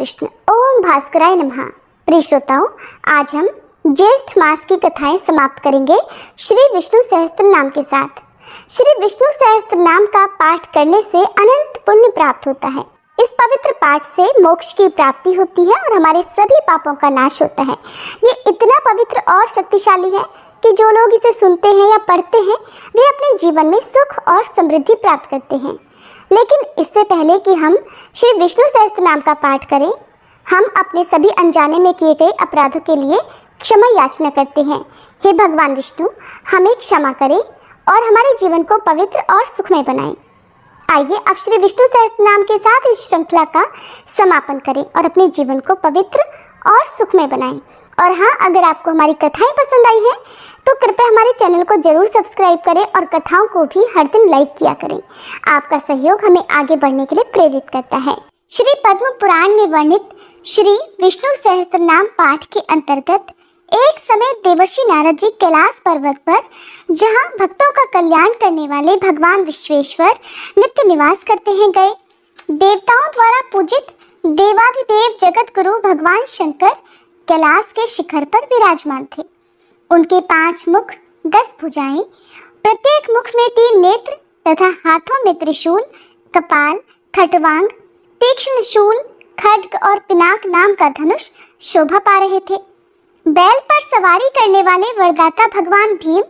कृष्ण। ओम भास्कराय नमः। प्रिय श्रोताओं, आज हम ज्येष्ठ मास की कथाएं समाप्त करेंगे श्री विष्णु सहस्त्र नाम के साथ। श्री विष्णु सहस्त्र नाम का पाठ करने से अनंत पुण्य प्राप्त होता है। इस पवित्र पाठ से मोक्ष की प्राप्ति होती है और हमारे सभी पापों का नाश होता है। ये इतना पवित्र और शक्तिशाली है कि जो लोग इसे सुनते हैं या पढ़ते हैं वे अपने जीवन में सुख और समृद्धि प्राप्त करते हैं। लेकिन इससे पहले कि हम श्री विष्णु सहस्त्र नाम का पाठ करें, हम अपने सभी अनजाने में किए गए अपराधों के लिए क्षमा याचना करते हैं। हे भगवान विष्णु, हमें क्षमा करें और हमारे जीवन को पवित्र और सुखमय बनाएं। आइए अब श्री विष्णु सहस्त्र नाम के साथ इस श्रृंखला का समापन करें और अपने जीवन को पवित्र और सुखमय बनाएं। और हाँ, अगर आपको हमारी कथाएं पसंद आई हैं तो कृपया हमारे चैनल को जरूर सब्सक्राइब करें और कथाओं को भी हर दिन लाइक किया करें। आपका सहयोग हमें आगे बढ़ने के लिए प्रेरित करता है। श्री पद्म पुराण में वर्णित श्री विष्णु सहस्त्र नाम पाठ के अंतर्गत एक समय देवर्षि नारद जी कैलाश पर्वत पर, जहाँ भक्तों का कल्याण करने वाले भगवान विश्वेश्वर नित्य निवास करते हैं, गए। देवताओं द्वारा पूजित देवाधिदेव जगत गुरु भगवान शंकर कैलाश के शिखर पर विराजमान थे। उनके 5 मुख, 10 भुजाएं, प्रत्येक मुख में 3 नेत्र तथा हाथों में त्रिशूल, कपाल, खटवांग, तीक्ष्ण शूल, खड्ग और पिनाक नाम का धनुष शोभा पा रहे थे। बैल पर सवारी करने वाले वरदाता भगवान भीम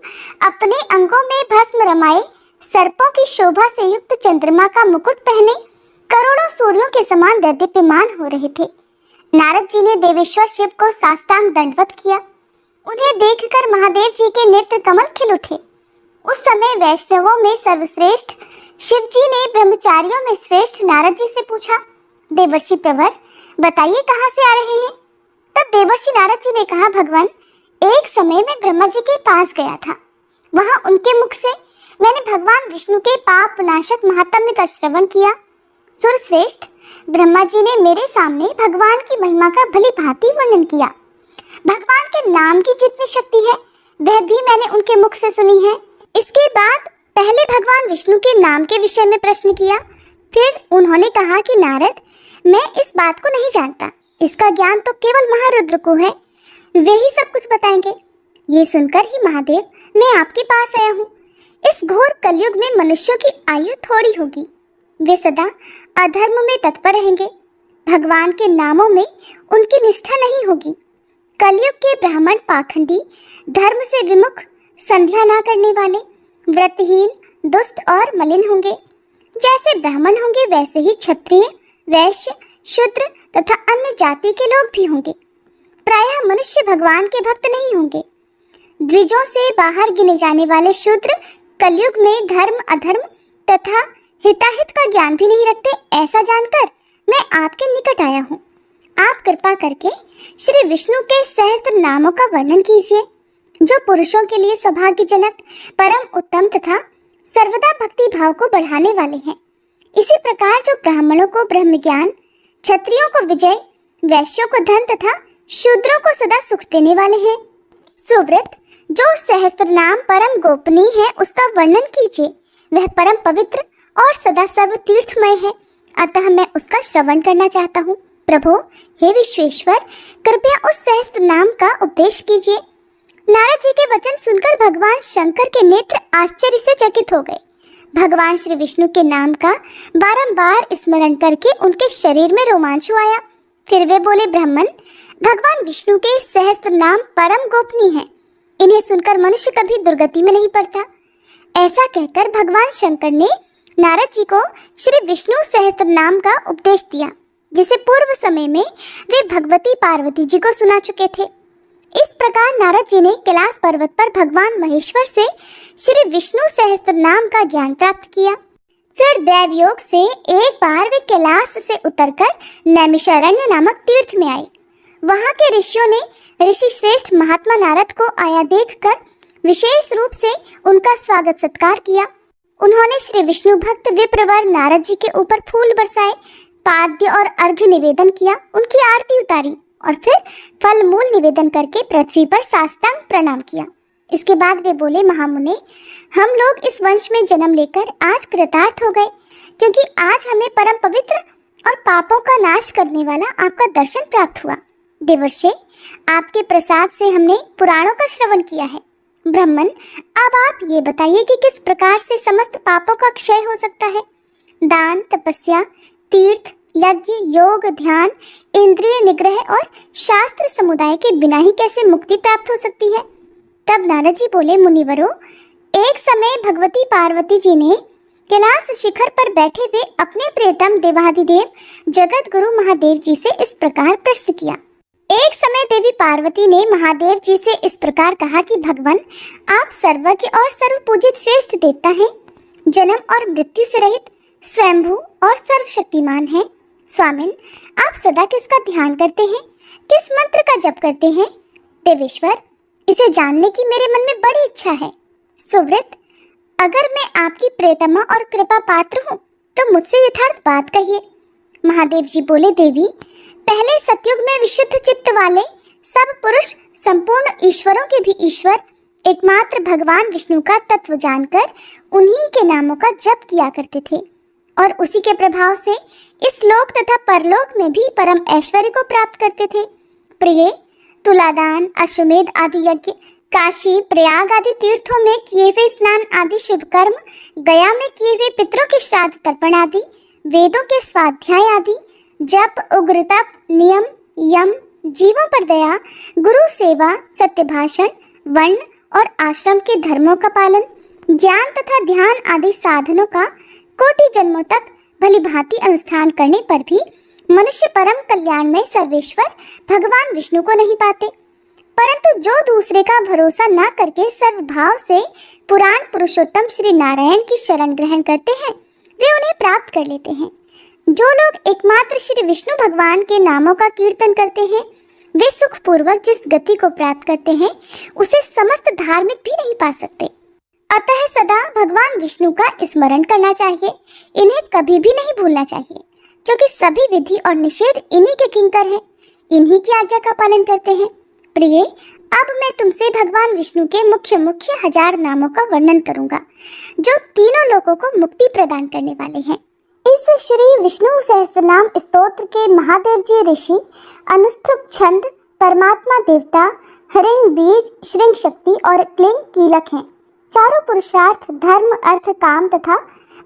अपने अंगों में भस्म रमाए, सर्पों की शोभा से युक्त चंद्रमा का मुकुट पहने करोड़ों सूर्यों के समान दैदीप्यमान हो रहे थे। नारद जी ने देवेश्वर शिव को साष्टांग दंडवत किया। उन्हें देखकर महादेव जी के नेत्र कमल खिल उठे। उस समय वैष्णवों में सर्वश्रेष्ठ शिव जी ने ब्रह्मचारियों में श्रेष्ठ नारद जी से पूछा, देवर्षि प्रवर, बताइए कहाँ से आ रहे हैं? तब देवर्षि नारद जी ने कहा, भगवान, एक समय मैं ब्रह्मा जी के पास गया था। वहाँ उनके मुख से मैंने भगवान विष्णु के पाप नाशक महात्म्य का श्रवण किया। सुरश्रेष्ठ ब्रह्मा जी ने मेरे सामने भगवान की महिमा का भली भांति वर्णन किया। भगवान के नाम की जितनी शक्ति है वह भी मैंने उनके मुख से सुनी है। इसके बाद पहले भगवान विष्णु के नाम के विषय में प्रश्न किया। फिर उन्होंने कहा कि नारद, मैं इस बात को नहीं जानता, इसका ज्ञान तो केवल महारुद्र को है, वे ही सब कुछ बताएंगे। ये सुनकर ही महादेव, मैं आपके पास आया हूँ। इस घोर कलयुग में मनुष्यों की आयु थोड़ी होगी, वे सदा अधर्म में तत्पर रहेंगे। भगवान के नामों में उनकी निष्ठा नहीं होगी। कलयुग के ब्राह्मण पाखंडी, धर्म से विमुख, संध्या ना करने वाले, व्रतहीन, दुष्ट और मलिन होंगे। जैसे ब्राह्मण होंगे वैसे ही क्षत्रिय, वैश्य, शूद्र तथा अन्य जाति के लोग भी होंगे। प्रायः मनुष्य भगवान के भक्त नहीं होंगे। द्विजों से बाहर गिने जाने वाले शूद्र कलयुग में धर्म, अधर्म तथा हिताहित का ज्ञान भी नहीं रखते। ऐसा जानकर मैं आपके निकट आया हूँ। आप कृपा करके श्री विष्णु के सहस्त्र नामों का वर्णन कीजिए, जो पुरुषों के लिए सौभाग्यजनक, परम उत्तम तथा सर्वदा भक्ति भाव को बढ़ाने वाले हैं। इसी प्रकार जो ब्राह्मणों को ब्रह्म ज्ञान, क्षत्रियों को विजय, वैश्यों को धन तथा शूद्रों को सदा सुख देने वाले हैं। सुव्रत जो सहस्त्र नाम परम गोपनीय है उसका वर्णन कीजिए। वह परम पवित्र और सदा सर्व तीर्थमय है, अतः मैं उसका श्रवण करना चाहता हूँ। प्रभु, हे विश्वेश्वर, कृपया उस सहस्त्र नाम का उपदेश कीजिए। नारद जी के वचन सुनकर भगवान शंकर के नेत्र आश्चर्य से चकित हो गए। भगवान श्री विष्णु के नाम का बारंबार स्मरण करके उनके शरीर में रोमांच आया। फिर वे बोले, ब्राह्मण, भगवान विष्णु के सहस्त्र नाम परम गोपनीय है, इन्हें सुनकर मनुष्य कभी दुर्गति में नहीं पड़ता। ऐसा कहकर भगवान शंकर ने नारद जी को श्री विष्णु सहस्त्र नाम का उपदेश दिया, जिसे पूर्व समय में वे भगवती पार्वती जी को सुना चुके थे। इस प्रकार नारद जी ने कैलाश पर्वत पर भगवान महेश्वर से श्री विष्णु सहस्त्र नाम का ज्ञान प्राप्त किया। फिर दैवयोग से एक बार वे कैलाश से उतरकर नैमिषारण्य नामक तीर्थ में आए। वहाँ के ऋषियों ने ऋषि श्रेष्ठ महात्मा नारद को आया देखकर विशेष रूप से उनका स्वागत सत्कार किया। उन्होंने श्री विष्णु भक्त विप्रवर नारद जी के ऊपर फूल बरसाए, पाद्य और अर्घ्य निवेदन किया, उनकी आरती उतारी और फिर फल मूल निवेदन करके पृथ्वी पर साष्टांग प्रणाम किया। इसके बाद वे बोले, महामुने, हम लोग इस वंश में जन्म लेकर आज कृतार्थ हो गए, क्योंकि आज हमें परम पवित्र और पापों का नाश करने वाला आपका दर्शन प्राप्त हुआ। देवर्षि, आपके प्रसाद से हमने पुराणों का श्रवण किया है। ब्राह्मण, अब आप ये बताइए कि किस प्रकार से समस्त पापों का क्षय हो सकता है। दान, तपस्या, तीर्थ, यज्ञ, योग, ध्यान, इंद्रिय निग्रह और शास्त्र समुदाय के बिना ही कैसे मुक्ति प्राप्त हो सकती है। तब नारद जी बोले, मुनिवरों, एक समय भगवती पार्वती जी ने कैलाश शिखर पर बैठे हुए अपने प्रियतम देवाधिदेव जगत गुरु महादेव जी से इस प्रकार प्रश्न किया। एक समय देवी पार्वती ने महादेव जी से इस प्रकार कहा कि भगवान, आप सर्वज्ञ और सर्वपूजित श्रेष्ठ देवता हैं, जन्म और मृत्यु से रहित, स्वयंभू और सर्वशक्तिमान हैं। स्वामिन, आप सदा किसका ध्यान करते हैं, किस मंत्र का जप करते हैं। देवेश्वर, इसे जानने की मेरे मन में बड़ी इच्छा है। सुव्रत, अगर मैं आपकी प्रियतमा और कृपा पात्र हूँ तो मुझसे यथार्थ बात कहिए। महादेव जी बोले, देवी, पहले सतयुग में विशुद्ध चित्त वाले सब पुरुष संपूर्ण ईश्वरों के भी ईश्वर एकमात्र भगवान विष्णु का तत्व जानकर उन्हीं के नामों का जप किया करते थे और उसी के प्रभाव से इस लोक तथा परलोक में भी परम ऐश्वर्य को प्राप्त करते थे। प्रिय, तुलादान, अश्वमेध आदि यज्ञ, काशी, प्रयाग आदि तीर्थों में किए हुए स्नान आदि शुभ कर्म, गया में किए हुए पितरों के श्राद्ध तर्पण आदि, वेदों के स्वाध्याय आदि, जप, उग्र तप, नियम, यम, जीवों पर दया, गुरु सेवा, सत्य भाषण, वर्ण और आश्रम के धर्मों का पालन, ज्ञान तथा ध्यान आदि साधनों का कोटि जन्मों तक भली भांति अनुष्ठान करने पर भी मनुष्य परम कल्याण में सर्वेश्वर भगवान विष्णु को नहीं पाते, परंतु जो दूसरे का भरोसा न करके सर्वभाव से पुराण पुरुषोत्तम श्री नारायण की शरण ग्रहण करते हैं, वे उन्हें प्राप्त कर लेते हैं। जो लोग एकमात्र श्री विष्णु भगवान के नामों का कीर्तन करते हैं, वे सुखपूर्वक जिस गति को प्राप्त करते हैं, उसे समस्त धार्मिक भी नहीं पा सकते। अतः सदा भगवान विष्णु का स्मरण करना चाहिए, इन्हें कभी भी नहीं भूलना चाहिए, क्योंकि सभी विधि और निषेध इन्हीं के किंकर हैं, इन्हीं की आज्ञा का पालन करते हैं। प्रिय, अब मैं तुमसे भगवान विष्णु के मुख्य मुख्य 1000 नामों का वर्णन करूंगा, जो तीनों लोगों को मुक्ति प्रदान करने वाले हैं। इस श्री विष्णु सहस्त्रनाम स्तोत्र के महादेव जी ऋषि, अनुष्ठुप छंद, परमात्मा देवता, हरिंग बीज, श्रृंग शक्ति और क्लिंग कीलक हैं। चारों पुरुषार्थ, धर्म, अर्थ, काम तथा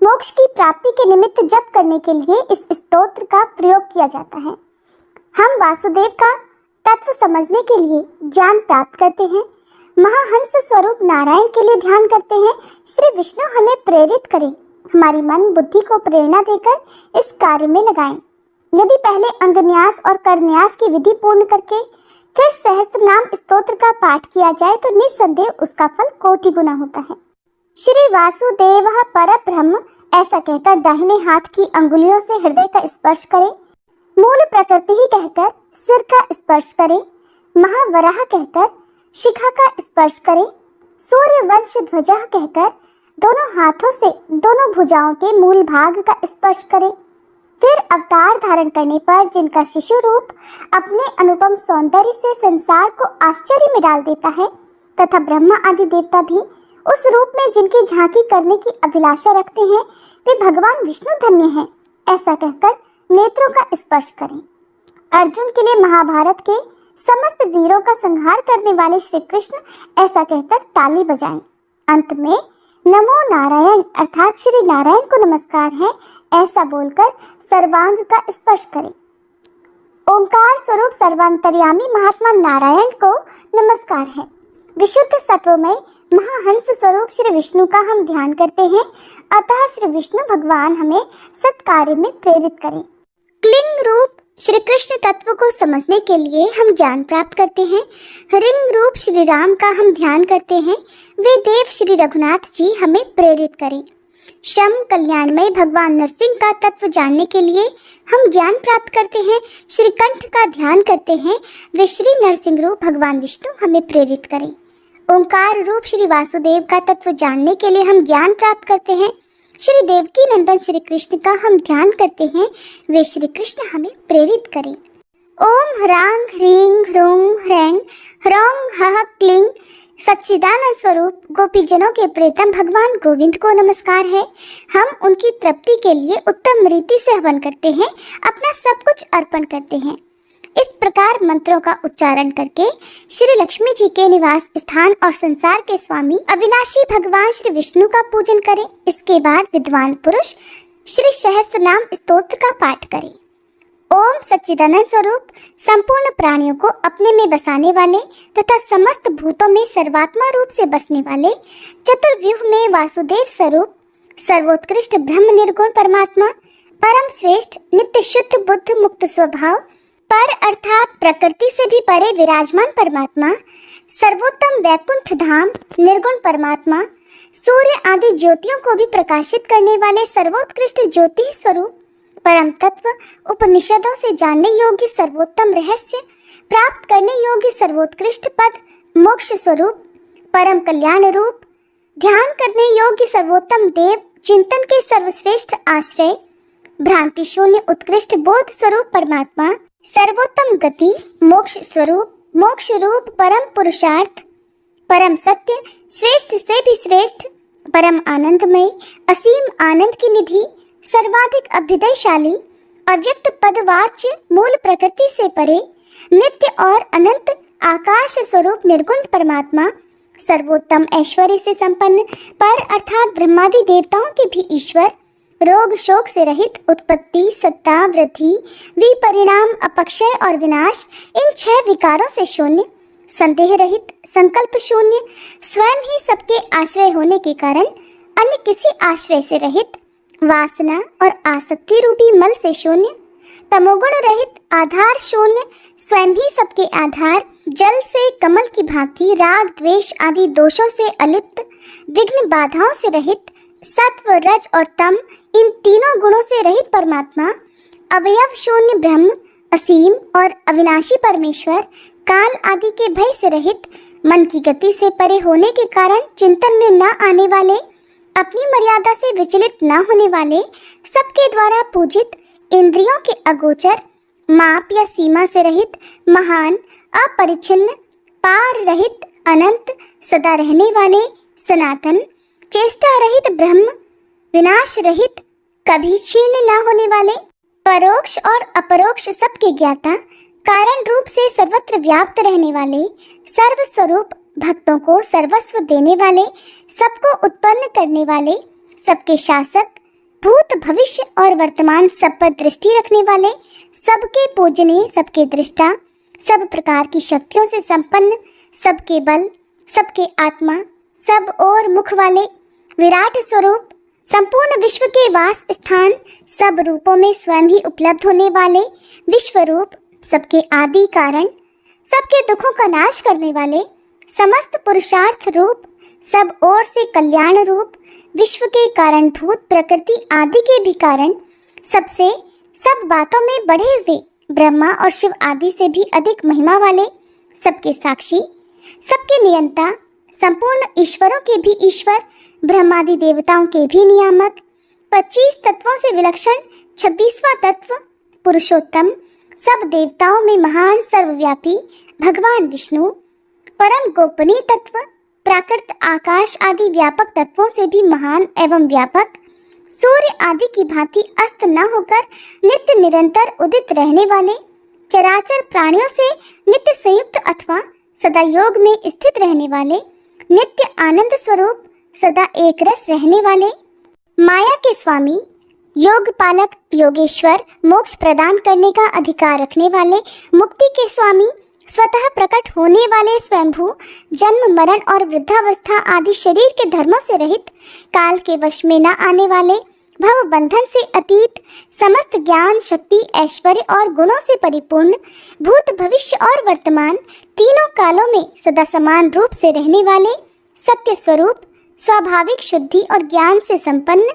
मोक्ष की प्राप्ति के निमित्त जप करने के लिए इस स्तोत्र का प्रयोग किया जाता है। हम वासुदेव का तत्व समझने के लिए ज्ञान प्राप्त करते हैं, महाहंस स्वरूप नारायण के लिए ध्यान करते हैं। श्री विष्णु हमें प्रेरित करें, हमारी मन बुद्धि को प्रेरणा देकर इस कार्य में लगाएं। यदि पहले अंगन्यास और करन्यास की विधि पूर्ण करके फिर सहस्त्र नाम स्तोत्र का पाठ किया जाए तो निस्संदेह उसका फल कोटि गुना होता है। श्री वासुदेव परब्रह्म ऐसा कहकर दाहिने हाथ की अंगुलियों से हृदय का स्पर्श करें, मूल प्रकृति ही कहकर सिर का स्पर्श करें, महावराह कहकर शिखा का स्पर्श करें, सूर्य वंश ध्वजा कहकर दोनों हाथों से दोनों भुजाओं के मूल भाग का स्पर्श करें। फिर अवतार धारण करने पर जिनका शिशु रूप अपने अनुपम सौंदर्य से संसार को आश्चर्य में डाल देता है तथा ब्रह्मा आदि देवता भी उस रूप में जिनकी झांकी करने की अभिलाषा रखते हैं, वे भगवान विष्णु धन्य हैं, ऐसा कहकर नेत्रों का स्पर्श करें। अर्जुन के लिए महाभारत के समस्त वीरों का संहार करने वाले श्री कृष्ण ऐसा कहकर ताली बजाएं। अंत में नमो नारायण अर्थात श्री नारायण को नमस्कार है ऐसा बोलकर सर्वांग का स्पर्श करें। ओंकार स्वरूप सर्वांतर्यामी महात्मा नारायण को नमस्कार है। विशुद्ध सत्वमय महाहंस स्वरूप श्री विष्णु का हम ध्यान करते हैं, अतः श्री विष्णु भगवान हमें सत्कार्य में प्रेरित करें। क्लिंग रूप श्री कृष्ण तत्व को समझने के लिए हम ज्ञान प्राप्त करते हैं। हरिंग रूप श्री राम का हम ध्यान करते हैं, वे देव श्री रघुनाथ जी हमें प्रेरित करें। शम कल्याणमय भगवान नरसिंह का तत्व जानने के लिए हम ज्ञान प्राप्त करते हैं। श्री कंठ का ध्यान करते हैं, वे श्री नरसिंह रूप भगवान विष्णु हमें प्रेरित करें। ओंकार रूप श्री वासुदेव का तत्व जानने के लिए हम ज्ञान प्राप्त करते हैं। श्री देवकी नंदन श्री कृष्ण का हम ध्यान करते हैं, वे श्री कृष्ण हमें प्रेरित करें। ओम ह्रांग ह्रीं ह्रूं ह्रैं ह्रौं हः क्लीं सच्चिदानंद स्वरूप गोपीजनों के प्रियतम भगवान गोविंद को नमस्कार है। हम उनकी तृप्ति के लिए उत्तम रीति से हवन करते हैं, अपना सब कुछ अर्पण करते हैं। इस प्रकार मंत्रों का उच्चारण करके श्री लक्ष्मी जी के निवास स्थान और संसार के स्वामी अविनाशी भगवान श्री विष्णु का पूजन करें। इसके बाद विद्वान पुरुष श्री सहस्त्र नाम स्तोत्र का पाठ करें। ओम सच्चिदानंद स्वरूप संपूर्ण प्राणियों को अपने में बसाने वाले तथा समस्त भूतों में सर्वात्मा रूप से बसने वाले चतुर्व्यूह में वासुदेव स्वरूप सर्वोत्कृष्ट ब्रह्म निर्गुण परमात्मा परम श्रेष्ठ नित्य शुद्ध बुद्ध मुक्त स्वभाव पर अर्थात प्रकृति से भी परे विराजमान परमात्मा सर्वोत्तम वैकुंठ धाम निर्गुण परमात्मा सूर्य आदि ज्योतियों को भी प्रकाशित करने वाले सर्वोत्कृष्ट ज्योति स्वरूप परम तत्व उपनिषदों से जानने योग्य सर्वोत्तम रहस्य प्राप्त करने योग्य सर्वोत्कृष्ट पद मोक्ष स्वरूप परम कल्याण रूप ध्यान करने योग्य सर्वोत्तम देव चिंतन के सर्वश्रेष्ठ आश्रय भ्रांति शून्य उत्कृष्ट बोध स्वरूप परमात्मा सर्वोत्तम गति मोक्ष स्वरूप मोक्ष रूप परम पुरुषार्थ परम सत्य श्रेष्ठ से भी श्रेष्ठ परम आनंदमय असीम आनंद की निधि सर्वाधिक अभ्युदयशाली अव्यक्त पदवाच्य मूल प्रकृति से परे नित्य और अनंत आकाश स्वरूप निर्गुण परमात्मा सर्वोत्तम ऐश्वर्य से संपन्न पर अर्थात ब्रह्मादि देवताओं के भी ईश्वर रोग शोक से रहित उत्पत्ति सत्ता वृद्धि विपरिणाम अपक्षय और विनाश इन 6 विकारों से शून्य संदेह रहित संकल्प शून्य स्वयं ही सबके आश्रय होने के कारण अन्य किसी आश्रय से रहित वासना और आसक्ति रूपी मल से शून्य तमोगुण रहित आधार शून्य स्वयं ही सबके आधार जल से कमल की भांति राग द्वेष आदि दोषों से अलिप्त विघ्न बाधाओं से रहित सत्व रज और तम इन तीनों गुणों से रहित परमात्मा अवयव शून्य ब्रह्म असीम और अविनाशी परमेश्वर काल आदि के भय से रहित मन की गति से परे होने के कारण चिंतन में न आने वाले अपनी मर्यादा से विचलित न होने वाले सबके द्वारा पूजित इंद्रियों के अगोचर माप या सीमा से रहित महान अपरिच्छिन्न पार रहित अनंत सदा रहने वाले सनातन चेष्टा रहित ब्रह्म विनाश रहित कभी क्षीण न होने वाले परोक्ष और अपरोक्ष सबके ज्ञाता कारण रूप से सर्वत्र व्याप्त रहने वाले सर्व स्वरूप भक्तों को सर्वस्व देने वाले सबको उत्पन्न करने वाले सबके शासक भूत भविष्य और वर्तमान सब पर दृष्टि रखने वाले सबके पूजनीय सबके दृष्टा सब प्रकार की शक्तियों से संपन्न सबके बल सबके आत्मा सब और मुख वाले विराट स्वरूप संपूर्ण विश्व के वास स्थान सब रूपों में स्वयं ही उपलब्ध होने वाले विश्व रूप सबके आदि कारण सबके दुखों का नाश करने वाले समस्त पुरुषार्थ रूप सब ओर से कल्याण रूप विश्व के कारणभूत प्रकृति आदि के भी कारण सबसे सब बातों में बढ़े हुए ब्रह्मा और शिव आदि से भी अधिक महिमा वाले सबके साक्षी सबके नियंता संपूर्ण ईश्वरों के भी ईश्वर ब्रह्मादि देवताओं के भी नियामक 25 तत्वों से विलक्षण 26वां तत्व पुरुषोत्तम सब देवताओं में महान सर्वव्यापी भगवान विष्णु परम गोपनीय तत्व प्राकृत आकाश आदि व्यापक तत्वों से भी महान एवं व्यापक सूर्य आदि की भांति अस्त न होकर नित्य निरंतर उदित रहने वाले चराचर प्राणियों से नित्य संयुक्त अथवा सदा योग में स्थित रहने वाले नित्य आनंद स्वरूप सदा एक रस रहने वाले माया के स्वामी योग पालक योगेश्वर मोक्ष प्रदान करने का अधिकार रखने वाले मुक्ति के स्वामी स्वतः प्रकट होने वाले स्वयंभू जन्म मरण और वृद्धावस्था आदि शरीर के धर्मों से रहित काल के वश में न आने वाले भव बंधन से अतीत समस्त ज्ञान शक्ति ऐश्वर्य और गुणों से परिपूर्ण भूत भविष्य और वर्तमान तीनों कालों में सदा समान रूप से रहने वाले सत्य स्वरूप स्वाभाविक शुद्धि और ज्ञान से संपन्न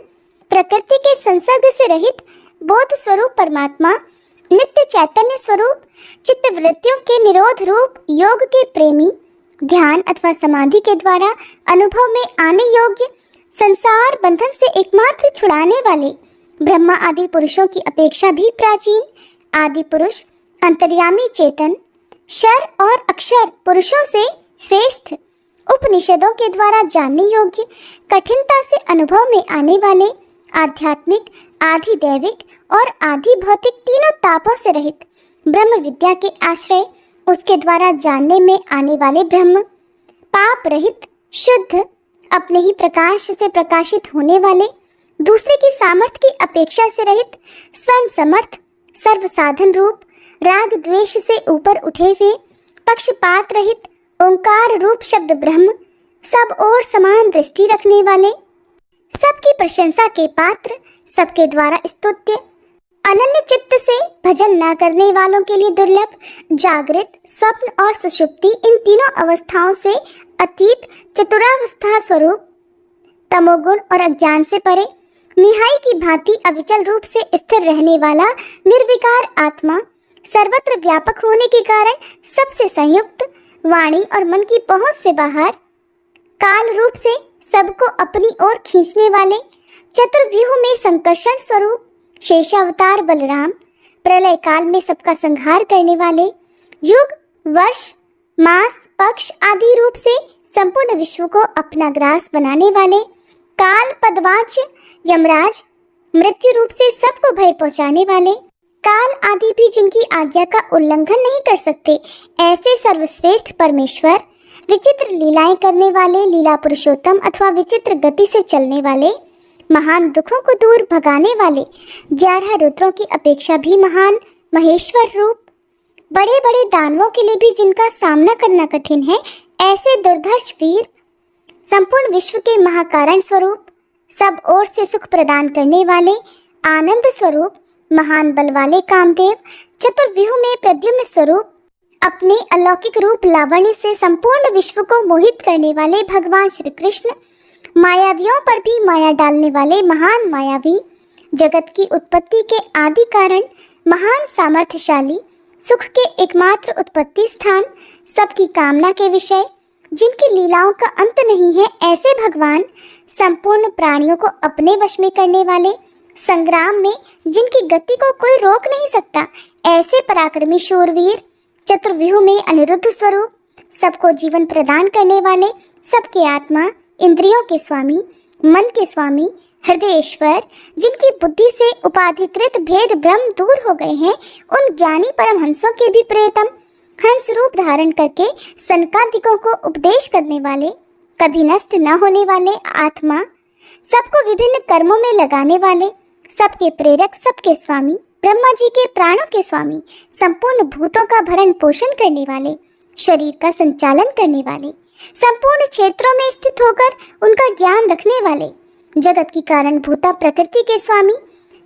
प्रकृति के संसर्ग से रहित बोध स्वरूप परमात्मा नित्य चैतन्य स्वरूप चित्त वृत्तियों के निरोध रूप योग के प्रेमी ध्यान अथवा समाधि के द्वारा अनुभव में आने योग्य संसार बंधन से एकमात्र छुड़ाने वाले ब्रह्मा आदि पुरुषों की अपेक्षा भी प्राचीन आदि पुरुष अंतर्यामी चेतन शर और अक्षर पुरुषों से श्रेष्ठ उपनिषदों के द्वारा जानने योग्य, कठिनता से अनुभव में आने वाले, आध्यात्मिक, आधि दैविक और आधि भौतिक तीनों तापों से रहित ब्रह्म विद्या के आश्रय, उसके द्वारा जानने में आने वाले ब्रह्म, पाप रहित, शुद्ध, अपने ही प्रकाश से प्रकाशित होने वाले, दूसरे की सामर्थ्य की अपेक्षा से रहित, स्वयं समर्थ, सर्व साधन रूप, राग द्वेष से ऊपर उठे हुए, पक्षपात रहित, ओंकार रूप शब्द ब्रह्म, सब ओर समान दृष्टि रखने वाले, सबकी प्रशंसा के पात्र, सबके द्वारा स्तुत्य, अनन्य चित्त से भजन न करने वालों के लिए दुर्लभ, जागृत, स्वप्न और सुषुप्ति इन तीनों अवस्थाओं से अतीत चतुरावस्था स्वरूप, तमोगुण और अज्ञान से परे, निहाई की भांति अविचल रूप से स्थिर रहने वाला निर्विकार आत्मा, सर्वत्र व्यापक होने के कारण सबसे संयुक्त, वाणी और मन की पहुंच से बाहर, काल रूप से सबको अपनी ओर खींचने वाले, चतुर्व्यूह में संकर्षण स्वरूप, शेषावतार बलराम, प्रलय काल में सबका संहार करने वाले, युग, वर्ष, मास, पक्ष आदि रूप से संपूर्ण विश्व को अपना ग्रास बनाने वाले, काल पदवाच यमराज, मृत्यु रूप से सबको भय पहुंचाने वाले, काल आदि भी जिनकी आज्ञा का उल्लंघन नहीं कर सकते, ऐसे सर्वश्रेष्ठ परमेश्वर, विचित्र लीलाएं करने वाले, लीला पुरुषोत्तम अथवा विचित्र गति से चलने वाले, महान दुखों को दूर भगाने वाले, 11 रुद्रों की अपेक्षा भी महान महेश्वर रूप, बड़े बड़े दानवों के लिए भी जिनका सामना करना कठिन है, ऐसे दुर्धर्ष वीर, संपूर्ण विश्व के महाकारण स्वरूप, सब ओर से सुख प्रदान करने वाले, आनंद स्वरूप, महान बल वाले कामदेव, चतुर्व्यूह में प्रद्युम्न स्वरूप, अपने अलौकिक रूप लावण्य से संपूर्ण विश्व को मोहित करने वाले भगवान श्री कृष्ण, मायावियों पर भी माया डालने वाले महान मायावी, जगत की उत्पत्ति के आदि कारण, महान सामर्थ्यशाली, सुख के एकमात्र उत्पत्ति स्थान, सबकी कामना के विषय, जिनकी लीलाओं का अंत नहीं है, ऐसे भगवान, संपूर्ण प्राणियों को अपने वश में करने वाले, संग्राम में जिनकी गति को कोई रोक नहीं सकता, ऐसे पराक्रमी शूरवीर, चतुर्व्यूह में अनिरुद्ध स्वरूप, सबको जीवन प्रदान करने वाले, सबके आत्मा, इंद्रियों के स्वामी, मन के स्वामी, हृदयेश्वर, जिनकी बुद्धि से उपाधिकृत भेद ब्रह्म दूर हो गए हैं, उन ज्ञानी परमहंसों के भी प्रियतम, हंस रूप धारण करके सनकादिकों को उपदेश करने वाले, कभी नष्ट न होने वाले आत्मा, सबको विभिन्न कर्मों में लगाने वाले, सबके प्रेरक, सबके स्वामी, ब्रह्मा जी के प्राणों के स्वामी, संपूर्ण भूतों का भरण पोषण करने वाले, शरीर का संचालन करने वाले, संपूर्ण क्षेत्रों में स्थित होकर उनका ज्ञान रखने वाले, जगत की कारण भूता प्रकृति के स्वामी,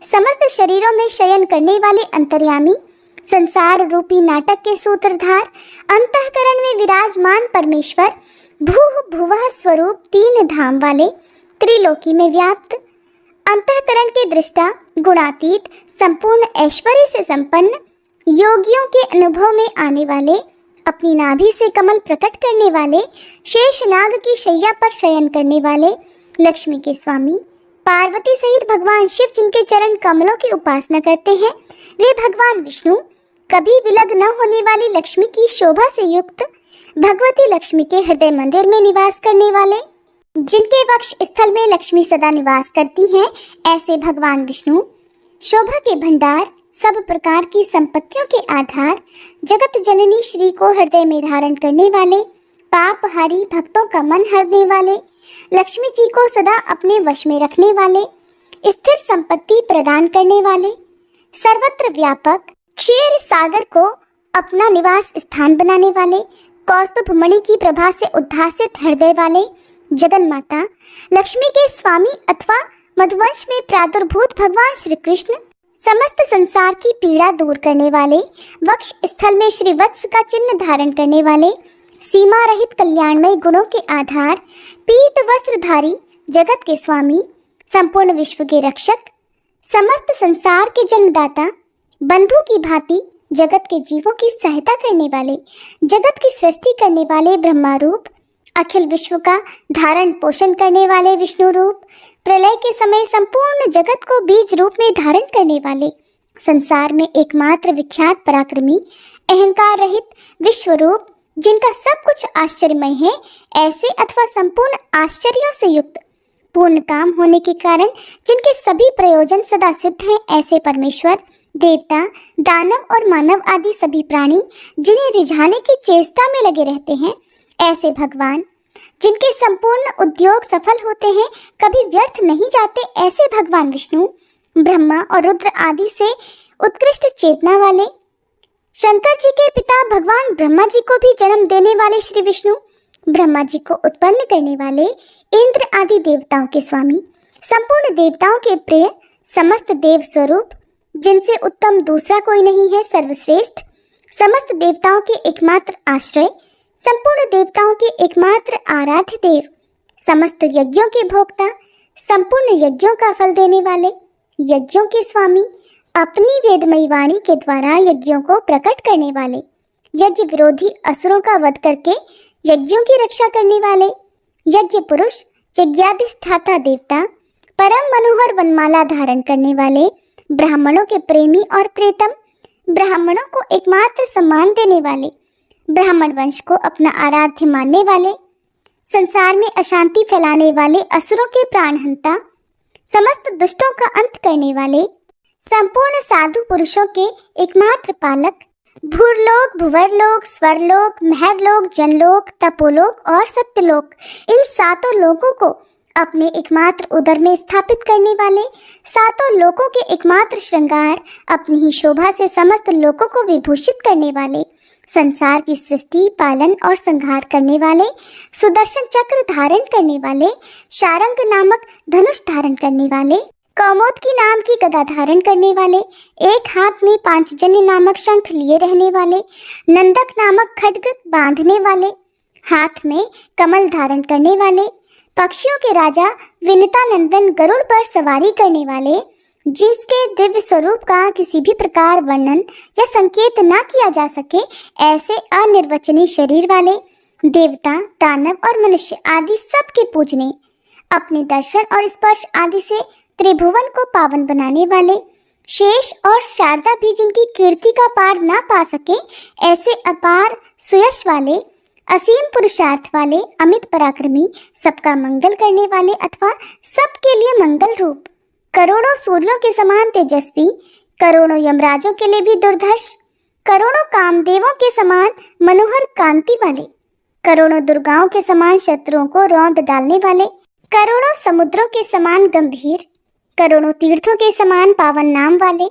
समस्त शरीरों में शयन करने वाले अंतर्यामी, संसार रूपी नाटक के सूत्रधार, अंतःकरण में विराजमान परमेश्वर, भूः भुवः स्वरूप तीन धाम वाले, त्रिलोकी में व्याप्त, अंतःकरण के दृष्टा, गुणातीत, संपूर्ण ऐश्वर्य से संपन्न, योगियों के अनुभव में आने वाले, अपनी नाभि से कमल प्रकट करने वाले, शेषनाग की शैया पर शयन करने वाले, लक्ष्मी के स्वामी, पार्वती सहित भगवान शिव जिनके चरण कमलों की उपासना करते हैं, वे भगवान विष्णु, कभी विलग न होने वाली लक्ष्मी की शोभा से युक्त, भगवती लक्ष्मी के हृदय मंदिर में निवास करने वाले, जिनके वक्ष स्थल में लक्ष्मी सदा निवास करती हैं, ऐसे भगवान विष्णु, शोभा के भंडार, सब प्रकार की संपत्तियों के आधार, जगत जननी श्री को हृदय में धारण करने वाले, पापहारी भक्तों का मन हरने वाले, लक्ष्मी जी को सदा अपने वश में रखने वाले, स्थिर संपत्ति प्रदान करने वाले, सर्वत्र व्यापक, क्षीर सागर को अपना निवास स्थान बनाने वाले, कौस्तुभ मणि की प्रभा से उद्भासित हृदय वाले, जगन माता, लक्ष्मी के स्वामी अथवा मधुवंश में प्रादुर्भूत भगवान श्री कृष्ण, समस्त संसार की पीड़ा दूर करने वाले, वक्ष स्थल में श्री वत्स का चिन्ह धारण करने वाले, सीमा रहित कल्याणमय गुणों के आधार, पीत वस्त्रधारी, जगत के स्वामी, संपूर्ण विश्व के रक्षक, समस्त संसार के जन्मदाता, बंधु की भांति जगत के जीवों की सहायता करने वाले, जगत की सृष्टि करने वाले ब्रह्मा रूप, अखिल विश्व का धारण पोषण करने वाले विष्णु रूप, प्रलय के समय संपूर्ण जगत को बीज रूप में धारण करने वाले, संसार में एकमात्र विख्यात पराक्रमी, अहंकार रहित विश्व रूप, जिनका सब कुछ आश्चर्यमय है, ऐसे अथवा संपूर्ण आश्चर्यों से युक्त, पूर्ण काम होने के कारण जिनके सभी प्रयोजन सदा सिद्ध हैं, ऐसे परमेश्वर, देवता, दानव और मानव आदि सभी प्राणी जिन्हें रिझाने की चेष्टा में लगे रहते हैं, ऐसे भगवान, जिनके संपूर्ण उद्योग सफल होते हैं, कभी व्यर्थ नहीं जाते, ऐसे भगवान विष्णु, ब्रह्मा और रुद्र आदि से उत्कृष्ट चेतना वाले, शंकर जी के पिता भगवान ब्रह्मा जी को भी जन्म देने वाले श्री विष्णु, ब्रह्मा जी को उत्पन्न करने वाले, इंद्र आदि देवताओं के स्वामी, संपूर्ण देवताओं के प्रिय, समस्त देव स्वरूप, जिनसे उत्तम दूसरा कोई नहीं है, सर्वश्रेष्ठ, समस्त देवताओं के एकमात्र आश्रय, संपूर्ण देवताओं के एकमात्र आराध्य देव, समस्त यज्ञों के भोक्ता, संपूर्ण यज्ञों का फल देने वाले, यज्ञों के स्वामी, अपनी वेदमयी वाणी के द्वारा यज्ञों को प्रकट करने वाले, यज्ञ विरोधी असुरों का वध करके यज्ञों की रक्षा करने वाले, यज्ञ पुरुष, यज्ञाधिष्ठाता देवता, परम मनोहर वनमाला धारण करने वाले, ब्राह्मणों के प्रेमी और प्रेतम, ब्राह्मणों को एकमात्र सम्मान देने वाले, ब्राह्मण वंश को अपना आराध्य मानने वाले, संसार में अशांति फैलाने वाले असुरों के प्राणहंता, समस्त दुष्टों का अंत करने वाले, संपूर्ण साधु पुरुषों के एकमात्र पालक, भूरलोक, भुवरलोक, स्वरलोक, महरलोक, जनलोक, तपोलोक और सत्यलोक, इन सातों लोकों को अपने एकमात्र उदर में स्थापित करने वाले, सातों लोकों के एकमात्र श्रृंगार, अपनी ही शोभा से समस्त लोकों को विभूषित करने वाले, संसार की सृष्टि, पालन और संहार करने वाले, सुदर्शन चक्र धारण करने वाले, शारंग नामक धनुष धारण करने वाले, कौमोदकी नाम की गदा धारण करने वाले, एक हाथ में पांचजन्य नामक शंख लिए रहने वाले, नंदक नामक खड्ग बांधने वाले, हाथ में कमल धारण करने वाले, पक्षियों के राजा विनिता नंदन गरुड़ पर सवारी करने वाले, जिसके दिव्य स्वरूप का किसी भी प्रकार वर्णन या संकेत ना किया जा सके, ऐसे अनिर्वचनीय शरीर वाले, देवता, दानव और मनुष्य आदि सबके पूजने, अपने दर्शन और स्पर्श आदि से त्रिभुवन को पावन बनाने वाले, शेष और शारदा भी जिनकी कीर्ति का पार ना पा सके, ऐसे अपार सुयश वाले, असीम पुरुषार्थ वाले, अमित पराक्रमी, सबका मंगल करने वाले अथवा सबके लिए मंगल रूप, करोड़ों सूर्यों के समान तेजस्वी, करोड़ों यमराजों के लिए भी दुर्धर्ष, करोड़ों कामदेवों के समान मनोहर कांति वाले, करोड़ों दुर्गाओं के समान शत्रुओं को रौंद डालने वाले, करोड़ों समुद्रों के समान गंभीर, करोड़ों तीर्थों के समान पावन नाम वाले,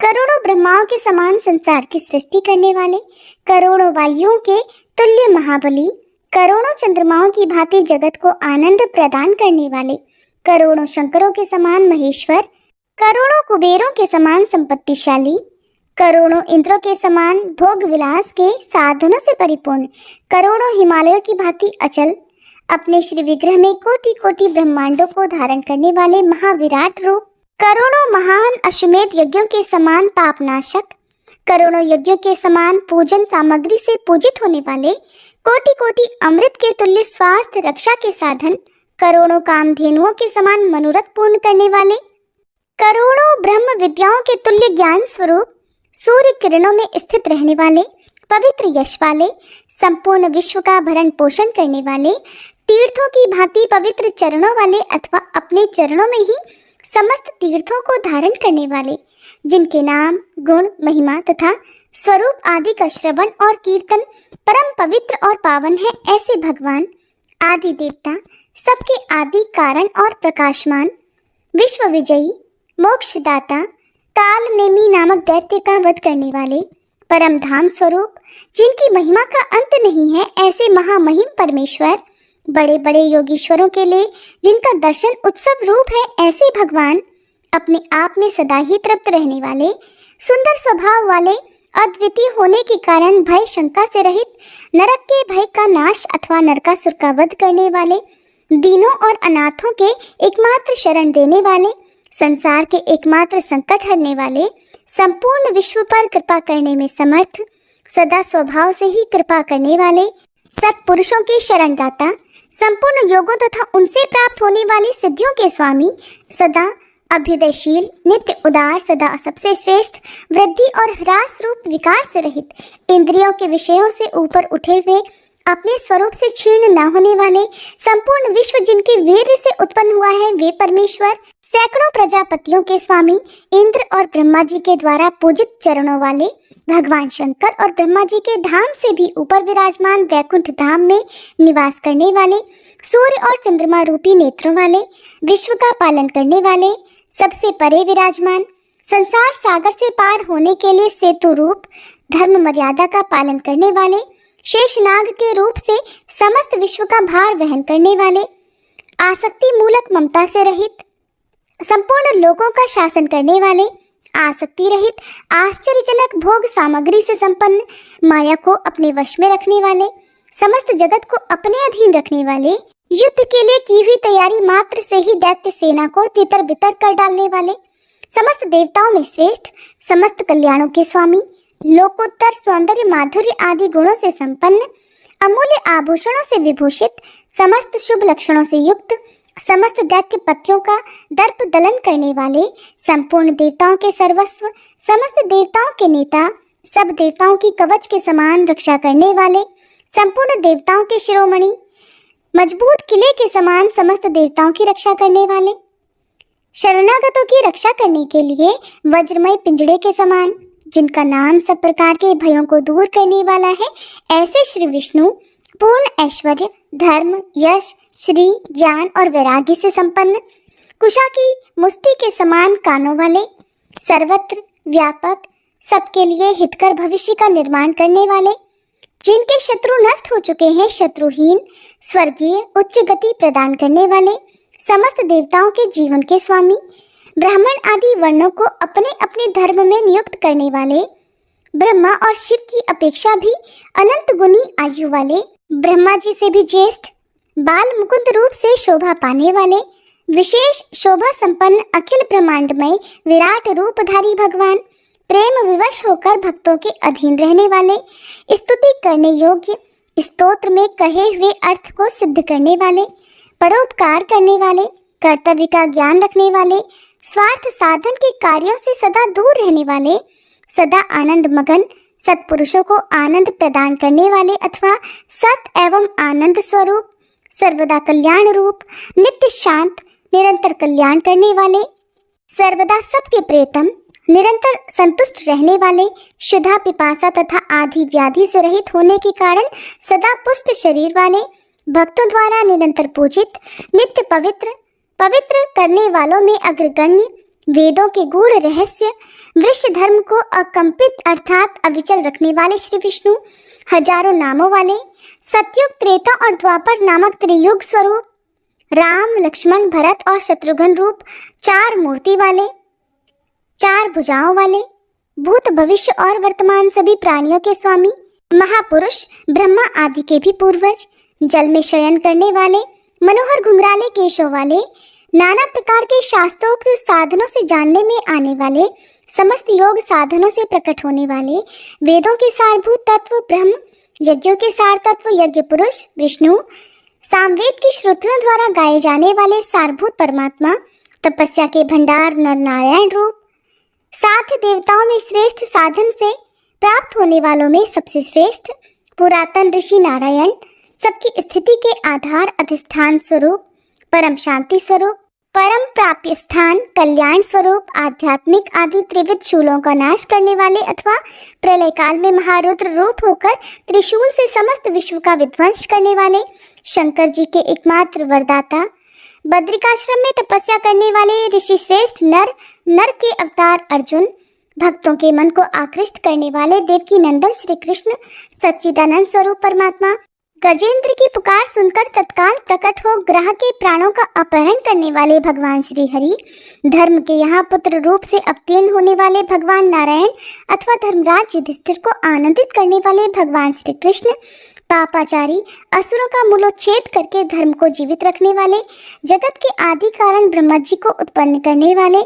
करोड़ों ब्रह्माओं के समान संसार की सृष्टि करने वाले, करोड़ों वायुओं के तुल्य महाबली, करोड़ों चंद्रमाओं की भांति जगत को आनंद प्रदान करने वाले, करोड़ों शंकरों के समान महेश्वर, करोड़ों कुबेरों के समान संपत्तिशाली, करोड़ों इंद्रों के समान भोग विलास के साधनों से परिपूर्ण, करोड़ों हिमालयों की भांति अचल, अपने श्री विग्रह में कोटि कोटि ब्रह्मांडों को धारण करने वाले महाविराट रूप, करोड़ों महान अश्वमेध यज्ञों के समान पापनाशक, करोड़ों यज्ञों के समान पूजन सामग्री से पूजित होने वाले, कोटि कोटि अमृत के तुल्य स्वास्थ्य रक्षा के साधन, करोड़ों कामधेनुओं के समान मनोरथ पूर्ण करने वाले, करोड़ों ब्रह्म विद्याओं के तुल्य ज्ञान स्वरूप, सूर्य किरणों में स्थित रहने वाले, पवित्र यश वाले, संपूर्ण विश्व का भरण पोषण करने वाले, तीर्थों की भांति पवित्र चरणों वाले अथवा अपने चरणों में ही समस्त तीर्थों को धारण करने वाले, जिनके नाम, गुण, महिमा तथा स्वरूप आदि का श्रवण और कीर्तन परम पवित्र और पावन है, ऐसे भगवान आदि देवता, सबके आदि कारण और प्रकाशमान, विश्व विजयी, मोक्षदाता, काल नेमी नामक दैत्य का वध करने वाले, परम धाम स्वरूप, जिनकी महिमा का अंत नहीं है, ऐसे महामहिम परमेश्वर, बड़े बड़े योगीश्वरों के लिए जिनका दर्शन उत्सव रूप है, ऐसे भगवान, अपने आप में सदा ही तृप्त रहने वाले, सुंदर स्वभाव वाले, अद्वितीय होने के कारण भय शंका से रहित, नरक के भय का नाश अथवा नरकासुर का वध करने वाले, दीनों और अनाथों के एकमात्र शरण देने वाले, संसार के एकमात्र संकट हरने वाले, संपूर्ण विश्व पर कृपा करने में समर्थ, सदा स्वभाव से ही कृपा करने वाले, सत्पुरुषों के शरणदाता, संपूर्ण योगों तथा उनसे प्राप्त होने वाली सिद्धियों के स्वामी, सदा अभ्युदयशील, नित्य उदार, सदा सबसे श्रेष्ठ, वृद्धि और ह्रास रूप विकार से रहित, इंद्रियों के विषयों से ऊपर उठे हुए, अपने स्वरूप से क्षीण न होने वाले, संपूर्ण विश्व जिनके वीर्य से उत्पन्न हुआ है वे परमेश्वर, सैकड़ों प्रजापतियों के स्वामी, इंद्र और ब्रह्मा जी के द्वारा पूजित चरणों वाले भगवान शंकर और ब्रह्मा जी के धाम से भी ऊपर विराजमान वैकुंठ धाम में निवास करने वाले, सूर्य और चंद्रमा रूपी नेत्रों वाले, विश्व का पालन करने वाले, सबसे परे विराजमान, संसार सागर से पार होने के लिए सेतु रूप, धर्म मर्यादा का पालन करने वाले, शेषनाग के रूप से समस्त विश्व का भार वहन करने वाले, आसक्ति मूलक ममता से रहित, संपूर्ण लोगों का शासन करने वाले, आसक्ति रहित, आश्चर्यजनक भोग सामग्री से संपन्न, माया को अपने वश में रखने वाले, समस्त जगत को अपने अधीन रखने वाले, युद्ध के लिए की हुई तैयारी मात्र से ही दैत्य सेना को तितर बितर कर डालने वाले, समस्त देवताओं में श्रेष्ठ, समस्त कल्याणों के स्वामी, लोकोत्तर सौंदर्य माधुर्य आदि गुणों से संपन्न, अमूल्य आभूषणों से विभूषित, समस्त शुभ लक्षणों से युक्त, समस्त दैत्य पतियों का दर्प दलन करने वाले, संपूर्ण देवताओं के सर्वस्व, समस्त देवताओं के नेता, सब देवताओं की कवच के समान रक्षा करने वाले, संपूर्ण देवताओं के शिरोमणि, मजबूत किले के समान समस्त देवताओं की रक्षा करने वाले, शरणागतों की रक्षा करने के लिए वज्रमय पिंजड़े के समान, जिनका नाम सब प्रकार के भयों को दूर करने वाला है, ऐसे श्री विष्णु पूर्ण ऐश्वर्य, धर्म, यश, श्री, ज्ञान और वैराग्य से संपन्न, कुशा की मुष्टि के समान कानों वाले, सर्वत्र व्यापक, सबके लिए हितकर भविष्य का निर्माण करने वाले, जिनके शत्रु नष्ट हो चुके हैं, शत्रुहीन, स्वर्गीय उच्च गति प्रदान करने वाले, समस्त देवताओं के जीवन के स्वामी, ब्राह्मण आदि वर्णों को अपने अपने धर्म में नियुक्त करने वाले, ब्रह्मा और शिव की अपेक्षा भी अनंत गुनी आयु वाले, ब्रह्मा जी से भी ज्येष्ठ, बाल मुकुंद रूप से शोभा पाने वाले, विशेष शोभा संपन्न अखिल ब्रह्मांडमय विराट रूपधारी भगवान, प्रेम विवश होकर भक्तों के अधीन रहने वाले, स्तुति करने योग्य, स्तोत्र में कहे हुए अर्थ को सिद्ध करने वाले, परोपकार करने वाले, कर्तव्य का ज्ञान रखने वाले, स्वार्थ साधन के कार्यों से सदा दूर रहने वाले, सदा आनंद मगन, सत्पुरुषों को आनंद प्रदान करने वाले अथवा सत एवं आनंद स्वरूप, सर्वदा कल्याण रूप, नित्य शांत, निरंतर कल्याण करने वाले, सर्वदा सबके प्रियतम, निरंतर संतुष्ट रहने वाले, शुद्धा पिपासा तथा आदि व्याधि से रहित होने के कारण सदा पुष्ट शरीर वाले, भक्तों द्वारा निरंतर पूजित, नित्य पवित्र, पवित्र करने वालों में अग्रगण्य, वेदों के गूढ़ रहस्य, वृक्ष धर्म को अकंपित अर्थात अविचल रखने वाले श्री विष्णु, हजारों नामों वाले, सतयुग, त्रेता और द्वापर नामक त्रियुग स्वरूप, राम, लक्ष्मण, भरत और शत्रुघ्न रूप, चार मूर्ति वाले, चार भुजाओं वाले, भूत भविष्य और वर्तमान सभी प्राणियों के स्वामी, महापुरुष, ब्रह्मा आदि के भी पूर्वज, जल में शयन करने वाले, मनोहर घुंघराले केशों वाले, नाना प्रकार के शास्त्रोक्त साधनों से जानने में आने वाले, समस्त योग साधनों से प्रकट होने वाले, वेदों के सारभूत तत्व ब्रह्म, यज्ञों के सार तत्व यज्ञ पुरुष विष्णु, सामवेद की श्रुतियों द्वारा गाए जाने वाले सारभूत परमात्मा, तपस्या के भंडार नर नारायण रूप, साथ देवताओं में श्रेष्ठ, साधन से प्राप्त होने वालों में सबसे श्रेष्ठ, पुरातन ऋषि नारायण, सबकी स्थिति के आधार अधिष्ठान स्वरूप, परम शांति स्वरूप, परम प्राप्य स्थान, कल्याण स्वरूप, आध्यात्मिक आदि त्रिविध शूलों का नाश करने वाले अथवा प्रलय काल में महारुद्र रूप होकर त्रिशूल से समस्त विश्व का विध्वंस करने वाले, शंकर जी के एकमात्र वरदाता, बद्रिकाश्रम में तपस्या करने वाले ऋषि श्रेष्ठ नर के अवतार अर्जुन, भक्तों के मन को आकृष्ट करने वाले देवकी नंदन श्री कृष्ण, सच्चिदानंद स्वरूप परमात्मा, गजेंद्र की पुकार सुनकर तत्काल प्रकट हो ग्रह के प्राणों का अपहरण करने वाले भगवान श्री हरि, धर्म के यहाँ पुत्र रूप से अवतीर्ण होने वाले भगवान नारायण अथवा धर्मराज युधिष्ठिर को आनंदित करने वाले भगवान श्री कृष्ण, पापाचारी असुरों का मूलोच्छेद करके धर्म को जीवित रखने वाले, जगत के आदि कारण ब्रह्मा जी को उत्पन्न करने वाले,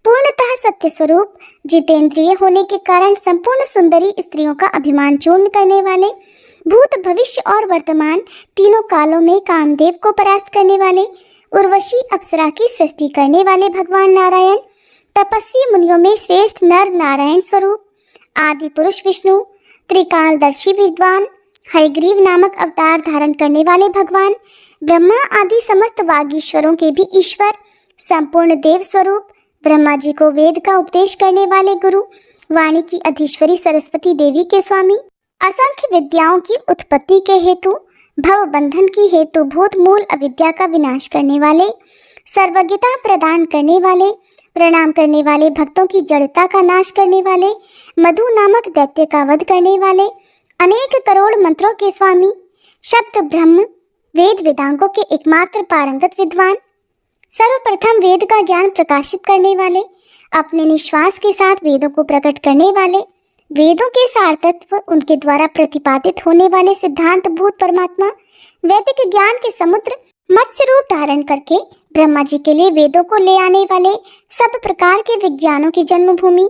पूर्णतः सत्य स्वरूप, जितेंद्रिय होने के कारण संपूर्ण सुंदरी स्त्रियों का अभिमान चूर्ण करने वाले, भूत भविष्य और वर्तमान तीनों कालों में कामदेव को परास्त करने वाले, उर्वशी अप्सरा की सृष्टि करने वाले भगवान नारायण, तपस्वी मुनियों में श्रेष्ठ नर नारायण स्वरूप, आदि पुरुष विष्णु, त्रिकालदर्शी विद्वान, हयग्रीव नामक अवतार धारण करने वाले भगवान, ब्रह्मा आदि समस्त वागीश्वरों के भी ईश्वर, संपूर्ण देव स्वरूप, ब्रह्मा जी को वेद का उपदेश करने वाले गुरु, वाणी की अधीश्वरी सरस्वती देवी के स्वामी, असंख्य विद्याओं की उत्पत्ति के हेतु, भव बंधन की हेतु भूत मूल अविद्या का विनाश करने वाले, सर्वज्ञता प्रदान करने वाले, प्रणाम करने वाले भक्तों की जड़ता का नाश करने वाले, मधु नामक दैत्य का वध करने वाले, अनेक करोड़ मंत्रों के स्वामी, शब्द ब्रह्म, वेद वेदांगों के एकमात्र पारंगत विद्वान, सर्वप्रथम वेद का ज्ञान प्रकाशित करने वाले, अपने निश्वास के साथ वेदों को प्रकट करने वाले, वेदों के सार तत्व, उनके द्वारा प्रतिपादित होने वाले सिद्धांत भूत परमात्मा, वैदिक ज्ञान के समुद्र, मत्स्य रूप धारण करके ब्रह्मा जी के लिए वेदों को ले आने वाले, सब प्रकार के विज्ञानों की जन्मभूमि,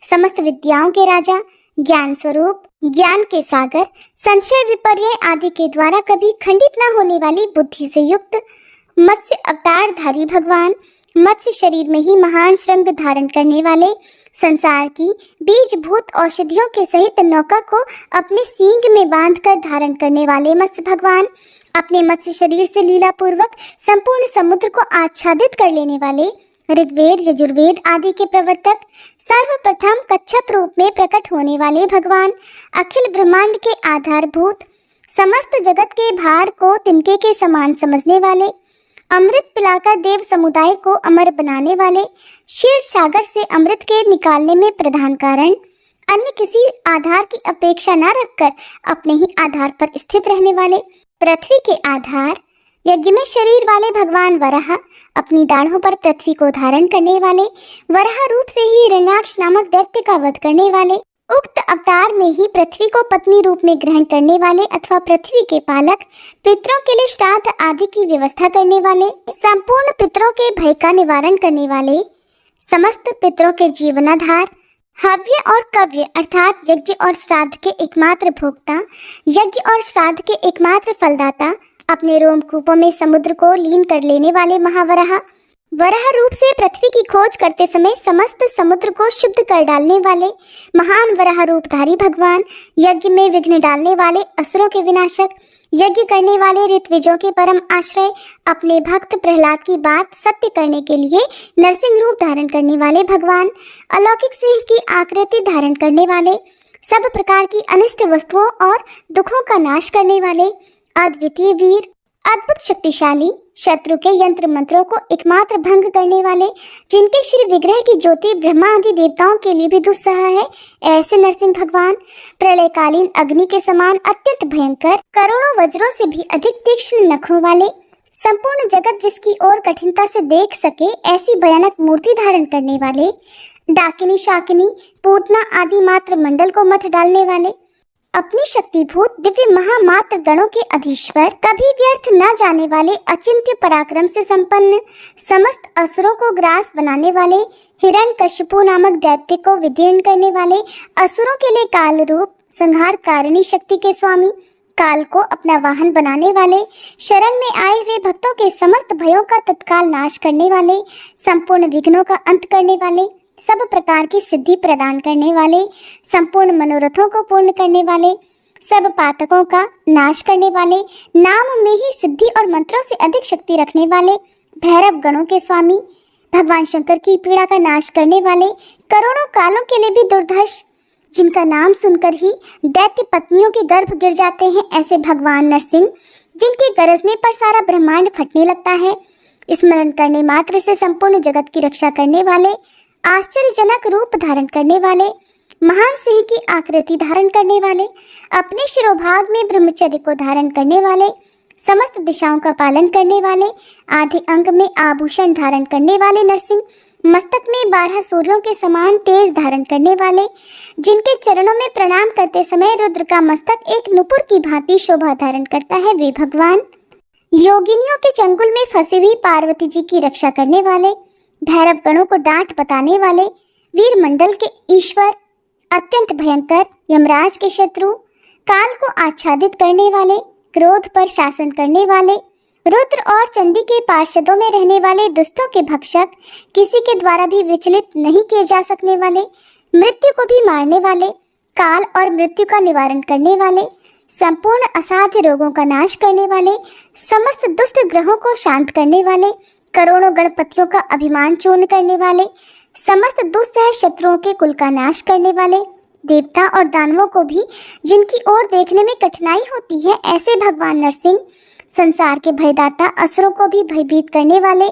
समस्त विद्याओं के राजा, ज्ञान स्वरूप, ज्ञान के सागर, संशय विपर्य आदि के द्वारा कभी खंडित न होने वाली बुद्धि से युक्त मत्स्य अवतारधारी भगवान, मत्स्य शरीर में ही महान श्रृंग धारण करने वाले, संसार की बीजभूत औषधियों के सहित नौका को अपने सींग में बांधकर धारण करने वाले मत्स्य भगवान, अपने मत्स्य शरीर से लीला पूर्वक संपूर्ण समुद्र को आच्छादित कर लेने वाले, ऋग्वेद यजुर्वेद आदि के प्रवर्तक, सर्वप्रथम कच्छप रूप में प्रकट होने वाले भगवान, अखिल ब्रह्मांड के आधारभूत, समस्त जगत के भार को तिनके के समान समझने वाले, अमृत पिलाकर देव समुदाय को अमर बनाने वाले, क्षीर सागर से अमृत के निकालने में प्रधान कारण, अन्य किसी आधार की अपेक्षा न रखकर अपने ही आधार पर स्थित रहने वाले, पृथ्वी के आधार, यज्ञ में शरीर वाले भगवान वराह, अपनी दाढ़ों पर पृथ्वी को धारण करने वाले, वराह रूप से ही हिरण्याक्ष नामक दैत्य का वध करने वाले, उक्त अवतार में ही पृथ्वी को पत्नी रूप में ग्रहण करने वाले अथवा पृथ्वी के पालक, पितरों के लिए श्राद्ध आदि की व्यवस्था करने वाले, संपूर्ण पितरों के भय का निवारण करने वाले, समस्त पितरों के जीवनाधार, हव्य और कव्य अर्थात यज्ञ और श्राद्ध के एकमात्र भोक्ता, यज्ञ और श्राद्ध के एकमात्र फलदाता, अपने रोमकूपों में समुद्र को लीन कर लेने वाले महावराह, वराह रूप से पृथ्वी की खोज करते समय समस्त समुद्र को शुद्ध कर डालने वाले महान वराह रूपधारी भगवान, यज्ञ में विघ्न डालने वाले, असुरों के विनाशक, यज्ञ करने वाले ऋत्विजों के परम आश्रय, अपने भक्त प्रहलाद की बात सत्य करने के लिए नरसिंह रूप धारण करने वाले भगवान, अलौकिक सिंह की आकृति धारण करने वाले, सब प्रकार की अनिष्ट वस्तुओं और दुखों का नाश करने वाले, अद्वितीय वीर, अद्भुत शक्तिशाली, शत्रु के यंत्र मंत्रों को एकमात्र भंग करने वाले, जिनके श्री विग्रह की ज्योति ब्रह्मा आदि देवताओं के लिए भी दुस्सह है, ऐसे नरसिंह भगवान, प्रलयकालीन अग्नि के समान अत्यंत भयंकर, करोड़ों वज्रों से भी अधिक तीक्ष्ण नखों वाले, संपूर्ण जगत जिसकी ओर कठिनता से देख सके ऐसी भयानक मूर्ति धारण करने वाले, डाकिनी शाकिनी पूतना आदि मात्र मंडल को मथ डालने वाले, अपनी शक्तिभूत दिव्य महामात्र गणों के अधीश्वर, कभी व्यर्थ न जाने वाले, अचिंत्य पराक्रम से संपन्न, समस्त असुरों को ग्रास बनाने वाले, हिरण्यकशिपु नामक दैत्य को विदीर्ण करने वाले, असुरों के लिए काल रूप, संहार कारिणी शक्ति के स्वामी, काल को अपना वाहन बनाने वाले, शरण में आए हुए भक्तों के समस्त भयों का तत्काल नाश करने वाले, संपूर्ण विघ्नों का अंत करने वाले, सब प्रकार की सिद्धि प्रदान करने वाले, संपूर्ण मनोरथों को पूर्ण करने वाले, सब पातकों का नाश करने वाले, नाम में ही सिद्धि और मंत्रों से अधिक शक्ति रखने वाले, भैरव गणों के स्वामी, भगवान शंकर की पीड़ा का नाश करने वाले, करोड़ों कालों के लिए भी दुर्धर्ष, जिनका नाम सुनकर ही दैत्य पत्नियों के गर्भ गिर जाते हैं, ऐसे भगवान नरसिंह, जिनके गरजने पर सारा ब्रह्मांड फटने लगता है, स्मरण करने मात्र से संपूर्ण जगत की रक्षा करने वाले, आश्चर्यजनक रूप धारण करने वाले, महान सिंह की आकृति धारण करने वाले, अपने शिरोभाग में ब्रह्मचर्य को धारण करने वाले, समस्त दिशाओं का पालन करने वाले, आधे अंग में आभूषण धारण करने वाले नरसिंह, मस्तक में 12 सूर्यों के समान तेज धारण करने वाले, जिनके चरणों में प्रणाम करते समय रुद्र का मस्तक एक नुपुर की भांति शोभा धारण करता है, वे भगवान, योगिनियों के चंगुल में फंसी हुई पार्वती जी की रक्षा करने वाले, भैरव गणों को डांट बताने वाले, वीर मंडल के ईश्वर, अत्यंत भयंकर, यमराज के शत्रु, काल को आच्छादित करने वाले, क्रोध पर शासन करने वाले, रुद्र और चंडी के पार्षदों में रहने वाले दुष्टों के भक्षक, किसी के द्वारा भी विचलित नहीं किए जा सकने वाले, मृत्यु को भी मारने वाले, काल और मृत्यु का निवारण करने वाले, संपूर्ण असाध्य रोगों का नाश करने वाले, समस्त दुष्ट ग्रहों को शांत करने वाले, करोड़ों गणपतियों का अभिमान चूर्ण करने वाले, समस्त दुस्सह शत्रुओं के कुल का नाश करने वाले, देवता और दानवों को भी जिनकी ओर देखने में कठिनाई होती है, ऐसे भगवान नरसिंह, संसार के भयदाता, असुरों को भी भयभीत करने वाले,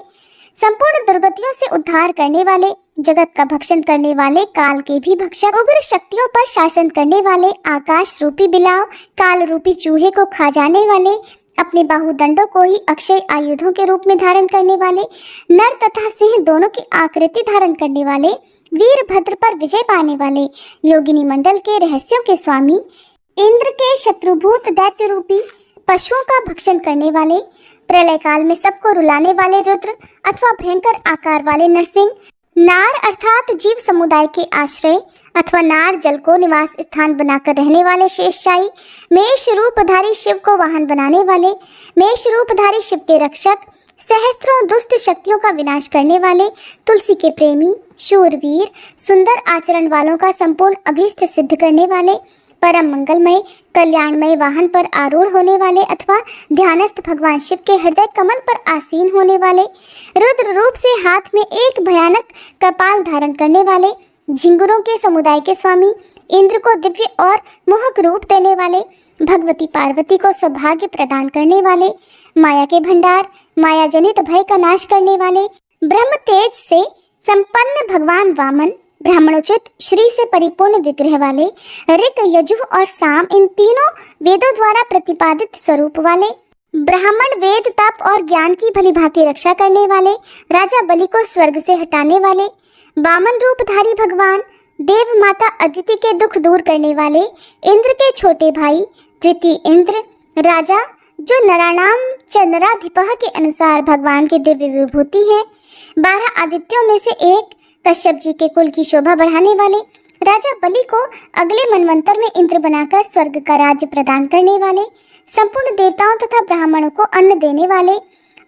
संपूर्ण दुर्गतियों से उद्धार करने वाले, जगत का भक्षण करने वाले, काल के भी भक्षक, उग्र शक्तियों पर शासन करने वाले, आकाश रूपी बिलाव, काल रूपी चूहे को खा जाने वाले, अपने बाहुदंडों को ही अक्षय आयुधों के रूप में धारण करने वाले, नर तथा सिंह दोनों की आकृति धारण करने वाले, वीरभद्र पर विजय पाने वाले, योगिनी मंडल के रहस्यों के स्वामी, इंद्र के शत्रुभूत दैत्य रूपी पशुओं का भक्षण करने वाले, प्रलय काल में सबको रुलाने वाले रुद्र अथवा भयंकर आकार वाले नरसिंह, नार अर्थात जीव समुदाय के आश्रय अथवा नार जल को निवास स्थान बनाकर रहने वाले शेषशाही, मेष रूपधारी शिव को वाहन बनाने वाले, मेष रूपधारी शिव के रक्षक, सहस्त्रों दुष्ट शक्तियों का विनाश करने वाले, तुलसी के प्रेमी, शूरवीर, सुंदर आचरण वालों का संपूर्ण अभीष्ट सिद्ध करने वाले, परम मंगलमय कल्याणमय वाहन पर आरूढ़ होने वाले अथवा ध्यानस्थ भगवान शिव के हृदय कमल पर आसीन होने वाले, रुद्र रूप से हाथ में एक भयानक कपाल धारण करने वाले, झिंगुरों के समुदाय के स्वामी, इंद्र को दिव्य और मोहक रूप देने वाले, भगवती पार्वती को सौभाग्य प्रदान करने वाले, माया के भंडार, माया जनित भय का नाश करने वाले, ब्रह्म तेज से संपन्न भगवान वामन, ब्राह्मणोचित श्री से परिपूर्ण विग्रह वाले, ऋक यजुः और साम इन तीनों वेदों द्वारा प्रतिपादित स्वरूप वाले, ब्राह्मण वेद तप और ज्ञान की भली भांति रक्षा करने वाले, राजा बलि को स्वर्ग से हटाने वाले, वामन रूपधारी भगवान, देव माता अदिति के दुख दूर करने वाले, इंद्र के छोटे भाई द्वितीय इंद्र, राजा जो नराणाम चंद्राधिपः के अनुसार भगवान की दिव्य विभूति है, 12 आदित्यों में से एक, कश्यप जी के कुल की शोभा बढ़ाने वाले, राजा बलि को अगले मनवंतर में इंद्र बनाकर स्वर्ग का राज्य प्रदान करने वाले, संपूर्ण देवताओं तथा ब्राह्मणों को अन्न देने वाले,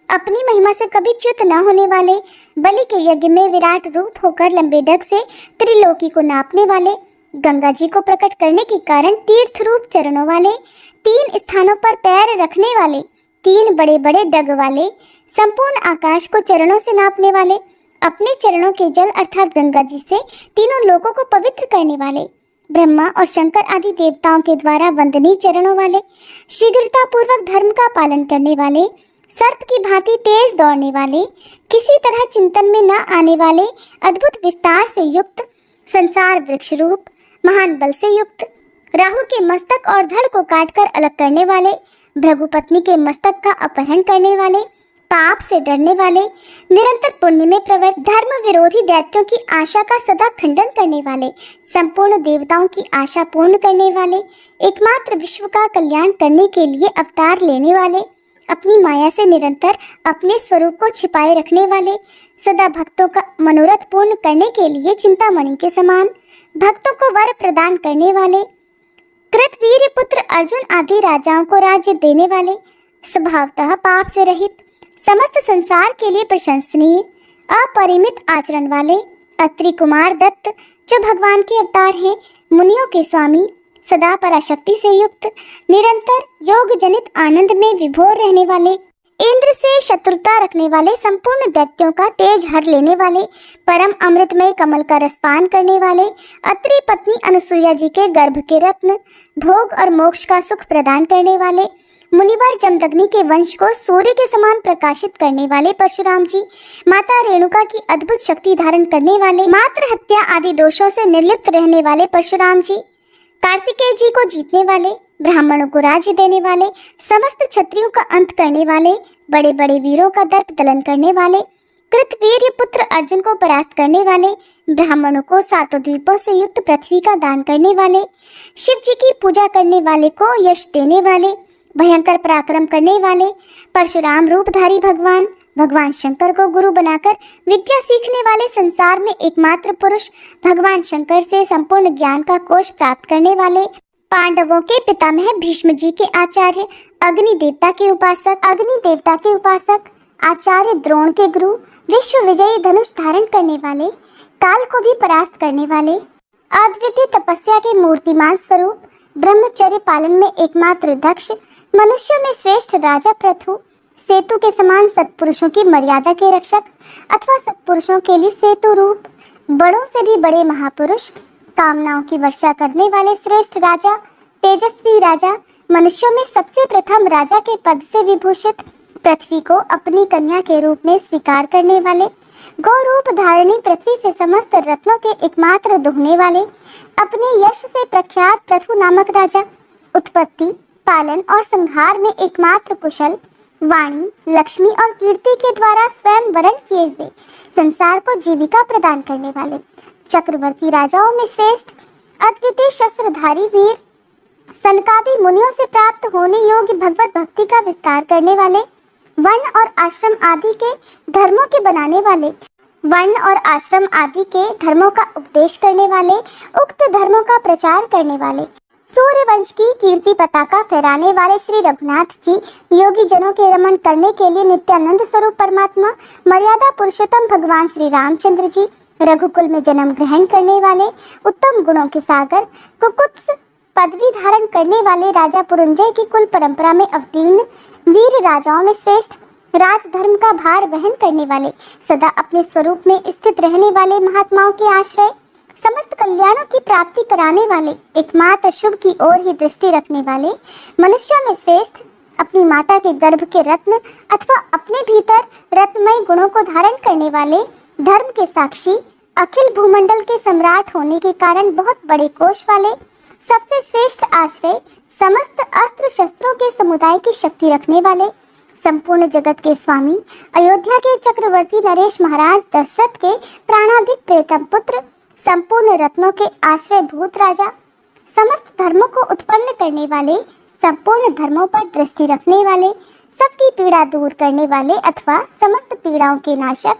अपनी महिमा से कभी च्युत न होने वाले, बलि के यज्ञ में विराट रूप होकर लंबे डग से त्रिलोकी को नापने वाले, गंगा जी को प्रकट करने के कारण तीर्थ रूप चरणों वाले, 3 स्थानों पर पैर रखने वाले, 3 बड़े बड़े डग वाले, संपूर्ण आकाश को चरणों से नापने वाले, अपने चरणों के जल अर्थात गंगा जी से तीनों लोगों को पवित्र करने वाले, ब्रह्मा और शंकर आदि देवताओं के द्वारा वंदनीय चरणों वाले, शीघ्रता पूर्वक धर्म का पालन करने वाले, सर्प की भांति तेज दौड़ने वाले, किसी तरह चिंतन में न आने वाले, अद्भुत विस्तार से युक्त, संसार वृक्ष रूप, महान बल से युक्त, राहु के मस्तक और धड़ को काटकर अलग करने वाले, भृगुपत्नी के मस्तक का अपहरण करने वाले, पाप से डरने वाले, निरंतर पुण्य में प्रवृत्त, धर्म विरोधी दैत्यों की आशा का सदा खंडन करने वाले, संपूर्ण देवताओं की आशा पूर्ण करने वाले, एकमात्र विश्व का कल्याण करने के लिए अवतार लेने वाले, अपनी माया से निरंतर अपने स्वरूप को छिपाए रखने वाले, सदा भक्तों का मनोरथ पूर्ण करने के लिए चिंतामणि के समान, भक्तों को वर प्रदान करने वाले, कृतवीर्य पुत्र अर्जुन आदि राजाओं को राज्य देने वाले, स्वभावतः पाप से रहित, समस्त संसार के लिए प्रशंसनीय, अपरिमित आचरण वाले, अत्रि कुमार दत्त जो भगवान के अवतार हैं, मुनियों के स्वामी, सदा पराशक्ति से युक्त, निरंतर योग जनित आनंद में विभोर रहने वाले, इंद्र से शत्रुता रखने वाले, संपूर्ण दैत्यों का तेज हर लेने वाले, परम अमृतमय कमल का रसपान करने वाले, अत्रि पत्नी अनुसुईया जी के गर्भ के रत्न, भोग और मोक्ष का सुख प्रदान करने वाले, मुनिवर जमदग्नि के वंश को सूर्य के समान प्रकाशित करने वाले परशुराम जी, माता रेणुका की अद्भुत शक्ति धारण करने वाले, मातृ हत्या आदि दोषों से निर्लिप्त रहने वाले परशुराम जी, कार्तिकेय जी को जीतने वाले, ब्राह्मणों को राज्य देने वाले, समस्त क्षत्रियों का अंत करने वाले, बड़े बड़े वीरों का दर्प दलन करने वाले, कृतवीर्य पुत्र अर्जुन को परास्त करने वाले, ब्राह्मणों को 7 द्वीपों से युक्त पृथ्वी का दान करने वाले, शिव जी की पूजा करने वाले को यश देने वाले, भयंकर पराक्रम करने वाले, परशुराम रूपधारी भगवान, भगवान शंकर को गुरु बनाकर विद्या सीखने वाले, संसार में एकमात्र पुरुष, भगवान शंकर से संपूर्ण ज्ञान का कोश प्राप्त करने वाले, पांडवों के पितामह भीष्म जी के आचार्य, अग्नि देवता के उपासक, आचार्य द्रोण के गुरु, विश्व विजयी धनुष धारण करने वाले, काल को भी परास्त करने वाले, अद्वितीय तपस्या के मूर्तिमान स्वरूप, ब्रह्मचर्य पालन में एकमात्र दक्ष, मनुष्यों में श्रेष्ठ राजा प्रथु, सेतु के समान सत्पुरुषों की मर्यादा के रक्षक अथवा सत्पुरुषों के लिए सेतु रूप, बड़ों से भी बड़े महापुरुष, कामनाओं की वर्षा करने वाले श्रेष्ठ राजा, तेजस्वी राजा, मनुष्यों में सबसे प्रथम राजा के पद से विभूषित, पृथ्वी को अपनी कन्या के रूप में स्वीकार करने वाले, गौ रूप धारणी पृथ्वी से समस्त रत्नों के एकमात्र दुहने वाले, अपने यश से प्रख्यात पृथु नामक राजा, उत्पत्ति, पालन और संहार में एकमात्र कुशल, वाणी, लक्ष्मी और कीर्ति के द्वारा स्वयं वरण किए हुए संसार को जीविका प्रदान करने वाले, चक्रवर्ती राजाओं में श्रेष्ठ, अद्वितीय शस्त्रधारी वीर, सनकादि मुनियों से प्राप्त होने योग्य भगवत भक्ति का विस्तार करने वाले, वर्ण और आश्रम आदि के धर्मों के बनाने वाले, वर्ण और आश्रम आदि के धर्मों का उपदेश करने वाले, उक्त धर्मों का प्रचार करने वाले, सूर्य वंश की कीर्ति पताका फहराने वाले श्री रघुनाथ जी, योगी जनों के रमण करने के लिए नित्यानंद स्वरूप परमात्मा, मर्यादा पुरुषोत्तम भगवान श्री रामचंद्र जी, रघुकुल में जन्म ग्रहण करने वाले, उत्तम गुणों के सागर, कुकुत्स पदवी धारण करने वाले राजा पुरंजय की कुल परंपरा में अवतीर्ण वीर राजाओं में श्रेष्ठ, राजधर्म का भार वहन करने वाले, सदा अपने स्वरूप में स्थित रहने वाले महात्माओं के आश्रय, समस्त कल्याणों की प्राप्ति कराने वाले, एकमात्र शुभ की ओर ही दृष्टि रखने वाले, मनुष्यों में श्रेष्ठ, अपनी माता के गर्भ के रत्न अथवा अपने भीतर रत्नमय गुणों को धारण करने वाले, धर्म के साक्षी, अखिल भूमंडल के सम्राट होने के कारण बहुत बड़े कोष वाले, सबसे श्रेष्ठ आश्रय, समस्त अस्त्र शस्त्रों के समुदाय की शक्ति रखने वाले, संपूर्ण जगत के स्वामी, अयोध्या के चक्रवर्ती नरेश महाराज दशरथ के प्राणाधिक प्रियतम पुत्र, संपूर्ण रत्नों के आश्रय भूत राजा, समस्त धर्मों को उत्पन्न करने वाले, संपूर्ण धर्मों पर दृष्टि रखने वाले, सबकी पीड़ा दूर करने वाले अथवा समस्त पीड़ाओं के नाशक,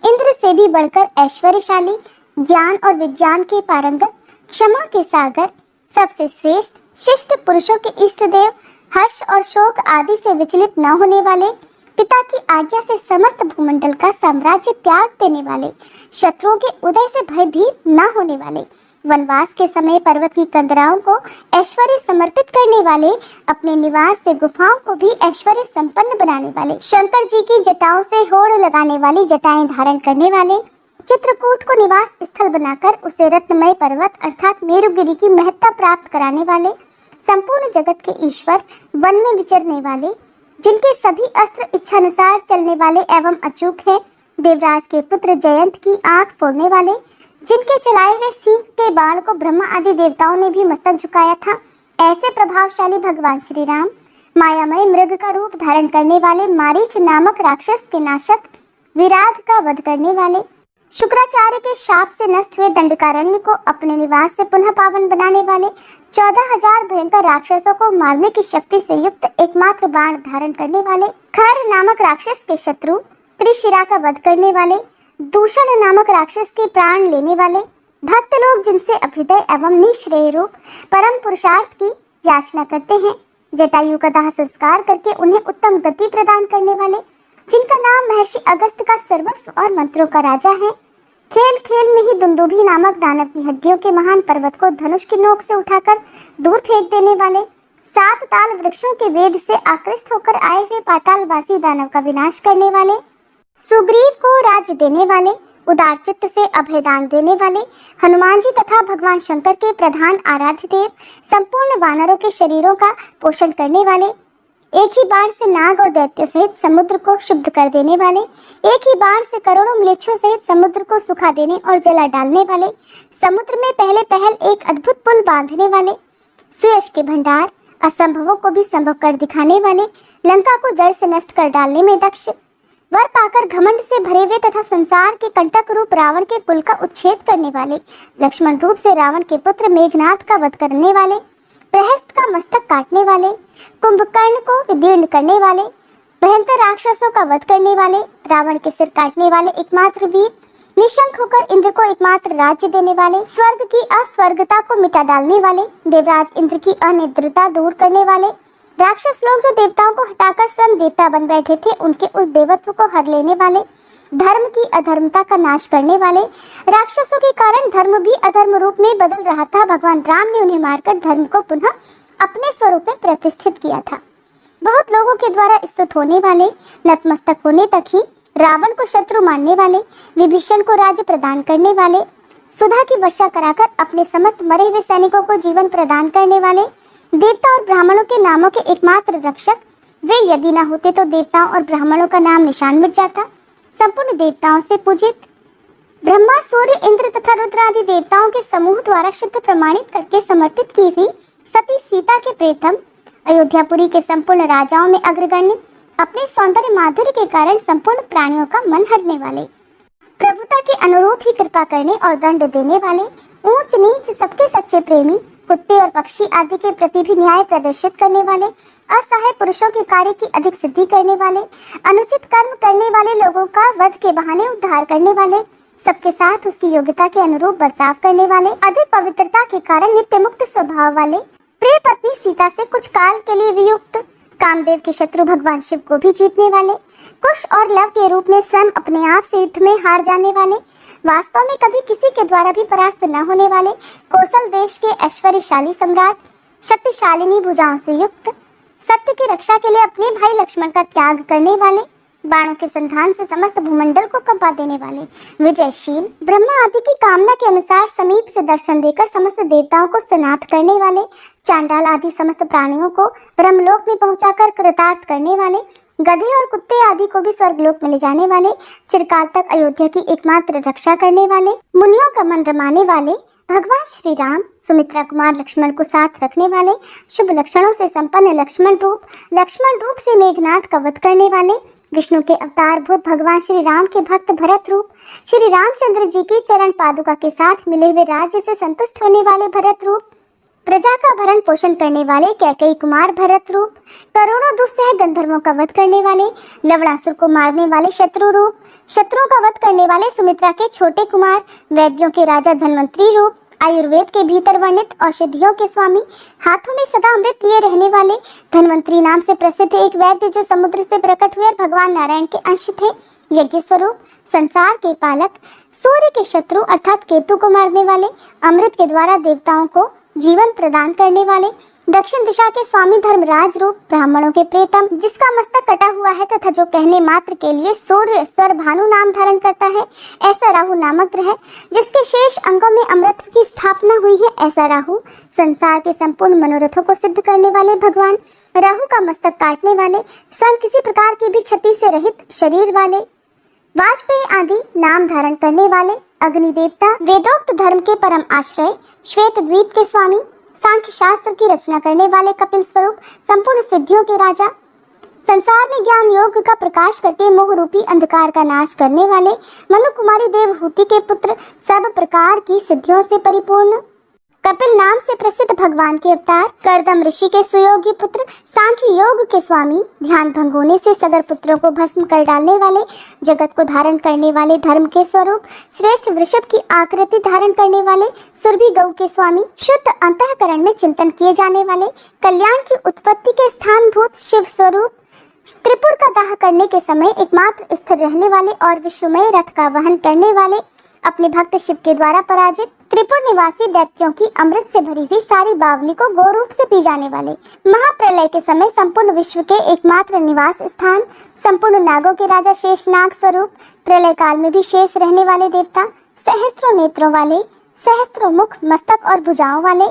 इंद्र से भी बढ़कर ऐश्वर्यशाली, ज्ञान और विज्ञान के पारंगत, क्षमा के सागर, सबसे श्रेष्ठ, शिष्ट पुरुषों के इष्ट देव, हर्ष और शोक आदि से विचलित न होने वाले, पिता की आज्ञा से समस्त भूमंडल का साम्राज्य त्याग देने वाले, शत्रुओं के उदय से भयभीत न होने वाले, वनवास के समय पर्वत की कंदराओं को ऐश्वर्य समर्पित करने वाले, अपने निवास से गुफाओं को भी ऐश्वर्य संपन्न बनाने वाले, शंकर जी की जटाओं से होड़ लगाने वाली जटाएं धारण करने वाले, चित्रकूट को निवास स्थल बनाकर उसे रत्नमय पर्वत अर्थात मेरुगिरी की महत्ता प्राप्त कराने वाले, संपूर्ण जगत के ईश्वर, वन में विचरने वाले, जिनके सभी अस्त्र इच्छानुसार चलने वाले एवं अचूक हैं, देवराज के पुत्र जयंत की आंख फोड़ने वाले, जिनके चलाए हुए सिंह के बाण को ब्रह्मा आदि देवताओं ने भी मस्तक झुकाया था, ऐसे प्रभावशाली भगवान श्री राम, मायामय मृग का रूप धारण करने वाले, मारीच नामक राक्षस के नाशक, विराट का वध करने वाले, शुक्राचार्य के शाप से नष्ट हुए दंडकारण्य को अपने निवास से पुनः पावन बनाने वाले, 14,000 भयंकर राक्षसों को मारने की शक्ति से युक्त एकमात्र बाण धारण करने वाले, खर नामक राक्षस के शत्रु, त्रिशिरा का वध करने वाले, दूषण नामक राक्षस के प्राण लेने वाले, भक्त लोग जिनसे अभ्युदय एवं निश्रेय रूप परम पुरुषार्थ की याचना करते हैं, जटायु का दाह संस्कार करके उन्हें उत्तम गति प्रदान करने वाले, जिनका नाम महर्षि अगस्त का सर्वस्व और मंत्रों का राजा है, खेल खेल में ही दुंदुभी नामक दानव की हड्डियों के महान पर्वत को धनुष की नोक से उठाकर दूर फेंक देने वाले, 7 ताल वृक्षों के वेद से आकृष्ट होकर आए हुए पातालवासी दानव का विनाश करने वाले, सुग्रीव को राज्य देने वाले, उदार चित्त से अभयदान देने वाले, हनुमान जी तथा भगवान शंकर के प्रधान आराध्य देव, संपूर्ण वानरों के शरीरों का पोषण करने वाले, एक ही बाण से नाग और दैत्यों सहित समुद्र को शुद्ध कर देने वाले, एक ही बाण से करोड़ों म्लेच्छों सहित समुद्र को सुखा देने और जला डालने वाले, समुद्र में पहले पहल एक अद्भुत पुल बांधने वाले, सुयश के भंडार, असंभवों को भी संभव कर दिखाने वाले, लंका को जड़ से नष्ट कर डालने में दक्ष, वर पाकर घमंड से भरे हुए तथा संसार के कंटक रूप रावण के कुल का उच्छेद करने वाले, लक्ष्मण रूप से रावण के पुत्र मेघनाथ का वध करने वाले, प्रहस्त का मस्तक काटने वाले, कुंभकर्ण को विदीर्ण करने वाले, भयंकर राक्षसों का वध करने वाले, रावण के सिर काटने वाले एकमात्र वीर, निशंक होकर इंद्र को एकमात्र राज्य देने वाले, स्वर्ग की अस्वर्गता को मिटा डालने वाले, देवराज इंद्र की अनिद्रता दूर करने वाले, राक्षस लोग जो देवताओं को हटाकर स्वयं देवता बन बैठे थे, उनके उस देवत्व को हर लेने वाले, धर्म की अधर्मता का नाश करने वाले, राक्षसों के कारण धर्म भी अधर्म रूप में बदल रहा था, भगवान राम ने उन्हें मारकर धर्म को पुनः अपने स्वरूप में प्रतिष्ठित किया था। बहुत लोगों के द्वारा स्तुत होने वाले, नतमस्तक होने तक ही रावण को शत्रु मानने वाले, विभीषण को राज्य प्रदान करने वाले, सुधा की वर्षा कराकर अपने समस्त मरे हुए सैनिकों को जीवन प्रदान करने वाले, देवता और ब्राह्मणों के नामों के एकमात्र रक्षक, वे यदि न होते तो देवताओं और ब्राह्मणों का नाम निशान मिट जाता। संपूर्ण देवताओं से पूजित, ब्रह्मा, सूर्य, इंद्र तथा रुद्र आदि देवताओं के समूह द्वारा शुद्ध प्रमाणित करके समर्पित की हुई सती सीता के प्रेतम, अयोध्यापुरी के संपूर्ण राजाओं में अग्रगण्य, अपने सौंदर्य माधुर्य के कारण संपूर्ण प्राणियों का मन हरने वाले, प्रभुता के अनुरूप ही कृपा करने और दंड देने वाले, ऊंच नीच सबके सच्चे प्रेमी, कुत्ते और पक्षी आदि के प्रति भी न्याय प्रदर्शित करने वाले, असहाय पुरुषों के कार्य की अधिक सिद्धि करने वाले, अनुचित कर्म करने वाले लोगों का वध के बहाने उद्धार करने वाले, सबके साथ उसकी योग्यता के अनुरूप बर्ताव करने वाले, अधिक पवित्रता के कारण नित्य मुक्त स्वभाव वाले, प्रिय पत्नी सीता से कुछ काल के लिए वियुक्त, कामदेव के शत्रु भगवान शिव को भी जीतने वाले, कुश और लव के रूप में स्वयं अपने आप से युद्ध में हार जाने वाले, वास्तव में कभी किसी के द्वारा भी परास्त न होने वाले, कौशल देश के ऐश्वर्यशाली सम्राट, शक्तिशालिनी भुजाओं से युक्त, सत्य की रक्षा के लिए अपने भाई लक्ष्मण का त्याग करने वाले, बाणों के संधान से समस्त भूमंडल को कंपा देने वाले, विजयशील, ब्रह्मा आदि की कामना के अनुसार समीप से दर्शन देकर समस्त देवताओं को स्नात करने वाले, चांडाल आदि समस्त प्राणियों को ब्रह्मलोक में पहुंचाकर कृतार्थ करने वाले, गधे और कुत्ते आदि को भी स्वर्गलोक में ले जाने वाले, चिरकाल तक अयोध्या की एकमात्र रक्षा करने वाले, मुनियों का मन रमाने वाले, भगवान श्री राम, सुमित्रा कुमार लक्ष्मण को साथ रखने वाले, शुभ लक्षणों से संपन्न लक्ष्मण रूप से मेघनाथ का वध करने वाले, विष्णु के अवतार भूत भगवान श्री राम के भक्त भरत रूप, श्री रामचंद्र जी की चरण पादुका के साथ मिले हुए राज्य से संतुष्ट होने वाले भरत रूप, प्रजा का भरण पोषण करने वाले कैकेयी कुमार भरत रूप, करोड़ों दुस्सह गंधर्वों का वध करने वाले, लवणासुर को मारने वाले शत्रु रूप, शत्रुओं का वध करने वाले सुमित्रा के छोटे कुमार, वैद्यों के राजा धन्वंतरी रूप, आयुर्वेद के भीतर वर्णित औषधियों के स्वामी, हाथों में सदा अमृत लिए रहने वाले, धन्वंतरी नाम से प्रसिद्ध एक वैद्य जो समुद्र से प्रकट हुए और भगवान नारायण के अंश थे, यज्ञ स्वरूप, संसार के पालक, सूर्य के शत्रु अर्थात केतु को मारने वाले, अमृत के द्वारा देवताओं को जीवन प्रदान करने वाले, दक्षिण दिशा के स्वामी धर्मराज रूप, ब्राह्मणों के प्रेतम, जिसका मस्तक कटा हुआ है तथा जो कहने मात्र के लिए सूर्य स्वर भानु नाम धारण करता है, ऐसा राहु नामक ग्रह, जिसके शेष अंगों में अमृत की स्थापना हुई है, ऐसा राहु, संसार के संपूर्ण मनोरथों को सिद्ध करने वाले भगवान, राहु का मस्तक काटने वाले, स्वयं किसी प्रकार की भी क्षति से रहित शरीर वाले, वाजपेयी आदि नाम धारण करने वाले, अग्नि देवता, वेदोक्त धर्म के परम आश्रय, श्वेत द्वीप के स्वामी, सांख्य शास्त्र की रचना करने वाले कपिल स्वरूप, संपूर्ण सिद्धियों के राजा, संसार में ज्ञान योग का प्रकाश करके मोह रूपी अंधकार का नाश करने वाले, मनु कुमारी देवहूति के पुत्र, सब प्रकार की सिद्धियों से परिपूर्ण, कपिल नाम से प्रसिद्ध भगवान के अवतार, कर्दम ऋषि के सुयोगी पुत्र, सांख्य योग के स्वामी, ध्यान भंग होने से सगर पुत्रों को भस्म कर डालने वाले, जगत को धारण करने वाले धर्म के स्वरूप, श्रेष्ठ वृषभ की आकृति धारण करने वाले, सुरभि गौ के स्वामी, शुद्ध अंतःकरण में चिंतन किए जाने वाले, कल्याण की उत्पत्ति के स्थान भूत शिव स्वरूप, त्रिपुर का दाह करने के समय एकमात्र स्थिर रहने वाले और विश्वमय रथ का वहन करने वाले, अपने भक्त शिव के द्वारा पराजित त्रिपुर निवासी दैत्यों की अमृत से भरी हुई सारी बावली को गोरूप से पी जाने वाले, महाप्रलय के समय संपूर्ण विश्व के एकमात्र निवास स्थान, संपूर्ण नागों के राजा शेष नाग स्वरूप, प्रलय काल में भी शेष रहने वाले देवता, सहस्त्रों नेत्रों वाले, सहस्त्रों मुख, मस्तक और भुजाओं वाले,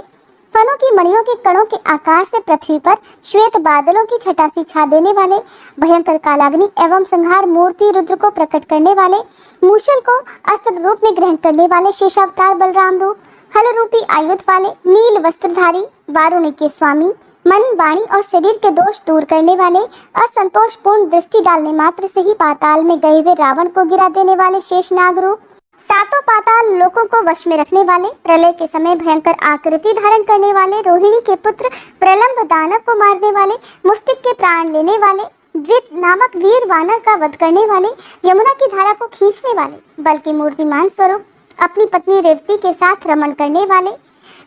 फलों की मणियों के कणों के आकार से पृथ्वी पर श्वेत बादलों की छटा सी छा देने वाले, भयंकर कालाग्नि एवं संहार मूर्ति रुद्र को प्रकट करने वाले, मूषल को अस्त्र रूप में ग्रहण करने वाले शेषावतार बलराम रूप, हल रूपी आयुध वाले, नील वस्त्रधारी, वारुणी के स्वामी, मन, वाणी और शरीर के दोष दूर करने वाले, असंतोषपूर्ण दृष्टि डालने मात्र से ही पाताल में गए हुए रावण को गिरा देने वाले शेषनाग रूप, सातों पाताल लोगों को वश में रखने वाले, प्रलय के समय भयंकर आकृति धारण करने वाले, रोहिणी के पुत्र प्रलंब दानव को मारने वाले, मुष्टिक के प्राण लेने वाले, द्वित नामक वीर वानर का वध करने वाले, यमुना की धारा को खींचने वाले, बल के मूर्तिमान स्वरूप, अपनी पत्नी रेवती के साथ रमण करने वाले,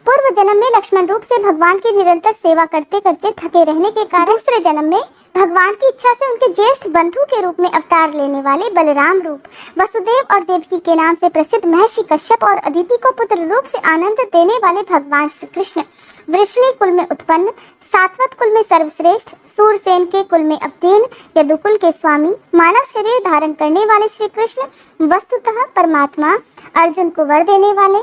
पूर्व जन्म में लक्ष्मण रूप से भगवान की निरंतर सेवा करते करते थके रहने के कारण दूसरे जन्म में भगवान की इच्छा से उनके ज्येष्ठ बंधु के रूप में अवतार लेने वाले बलराम रूप वसुदेव और देवकी के नाम से प्रसिद्ध महर्षि कश्यप और अदिति को पुत्र रूप से आनंद देने वाले भगवान श्री कृष्ण वृष्णि कुल में उत्पन्न, सातवत कुल में सर्वश्रेष्ठ, सूरसेन के कुल में अवतीर्ण, यदुकुल के स्वामी, मानव शरीर धारण करने वाले श्री कृष्ण वस्तुतः परमात्मा, अर्जुन को वर देने वाले,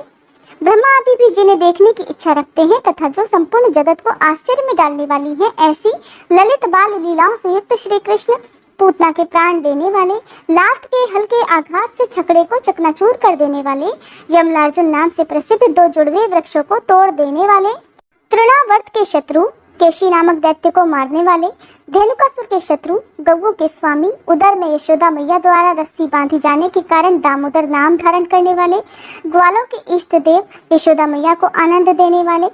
ब्रह्मा आदि भी जिन्हें देखने की इच्छा रखते हैं तथा जो संपूर्ण जगत को आश्चर्य में डालने वाली हैं, ऐसी ललित बाल लीलाओं से युक्त श्री कृष्ण पूतना के प्राण देने वाले, लात के हल्के आघात से छकड़े को चकनाचूर कर देने वाले, यमलार्जुन नाम से प्रसिद्ध दो जुड़वे वृक्षों को तोड़ देने वाले, तृणावर्त के शत्रु केशी नामक दैत्य को मारने वाले, धेनुकासुर के शत्रु गौओं के स्वामी, उदर में यशोदा मैया द्वारा रस्सी बांधी जाने के कारण दामोदर नाम धारण करने वाले, ग्वालों के इष्ट देव यशोदा मैया को आनंद देने वाले,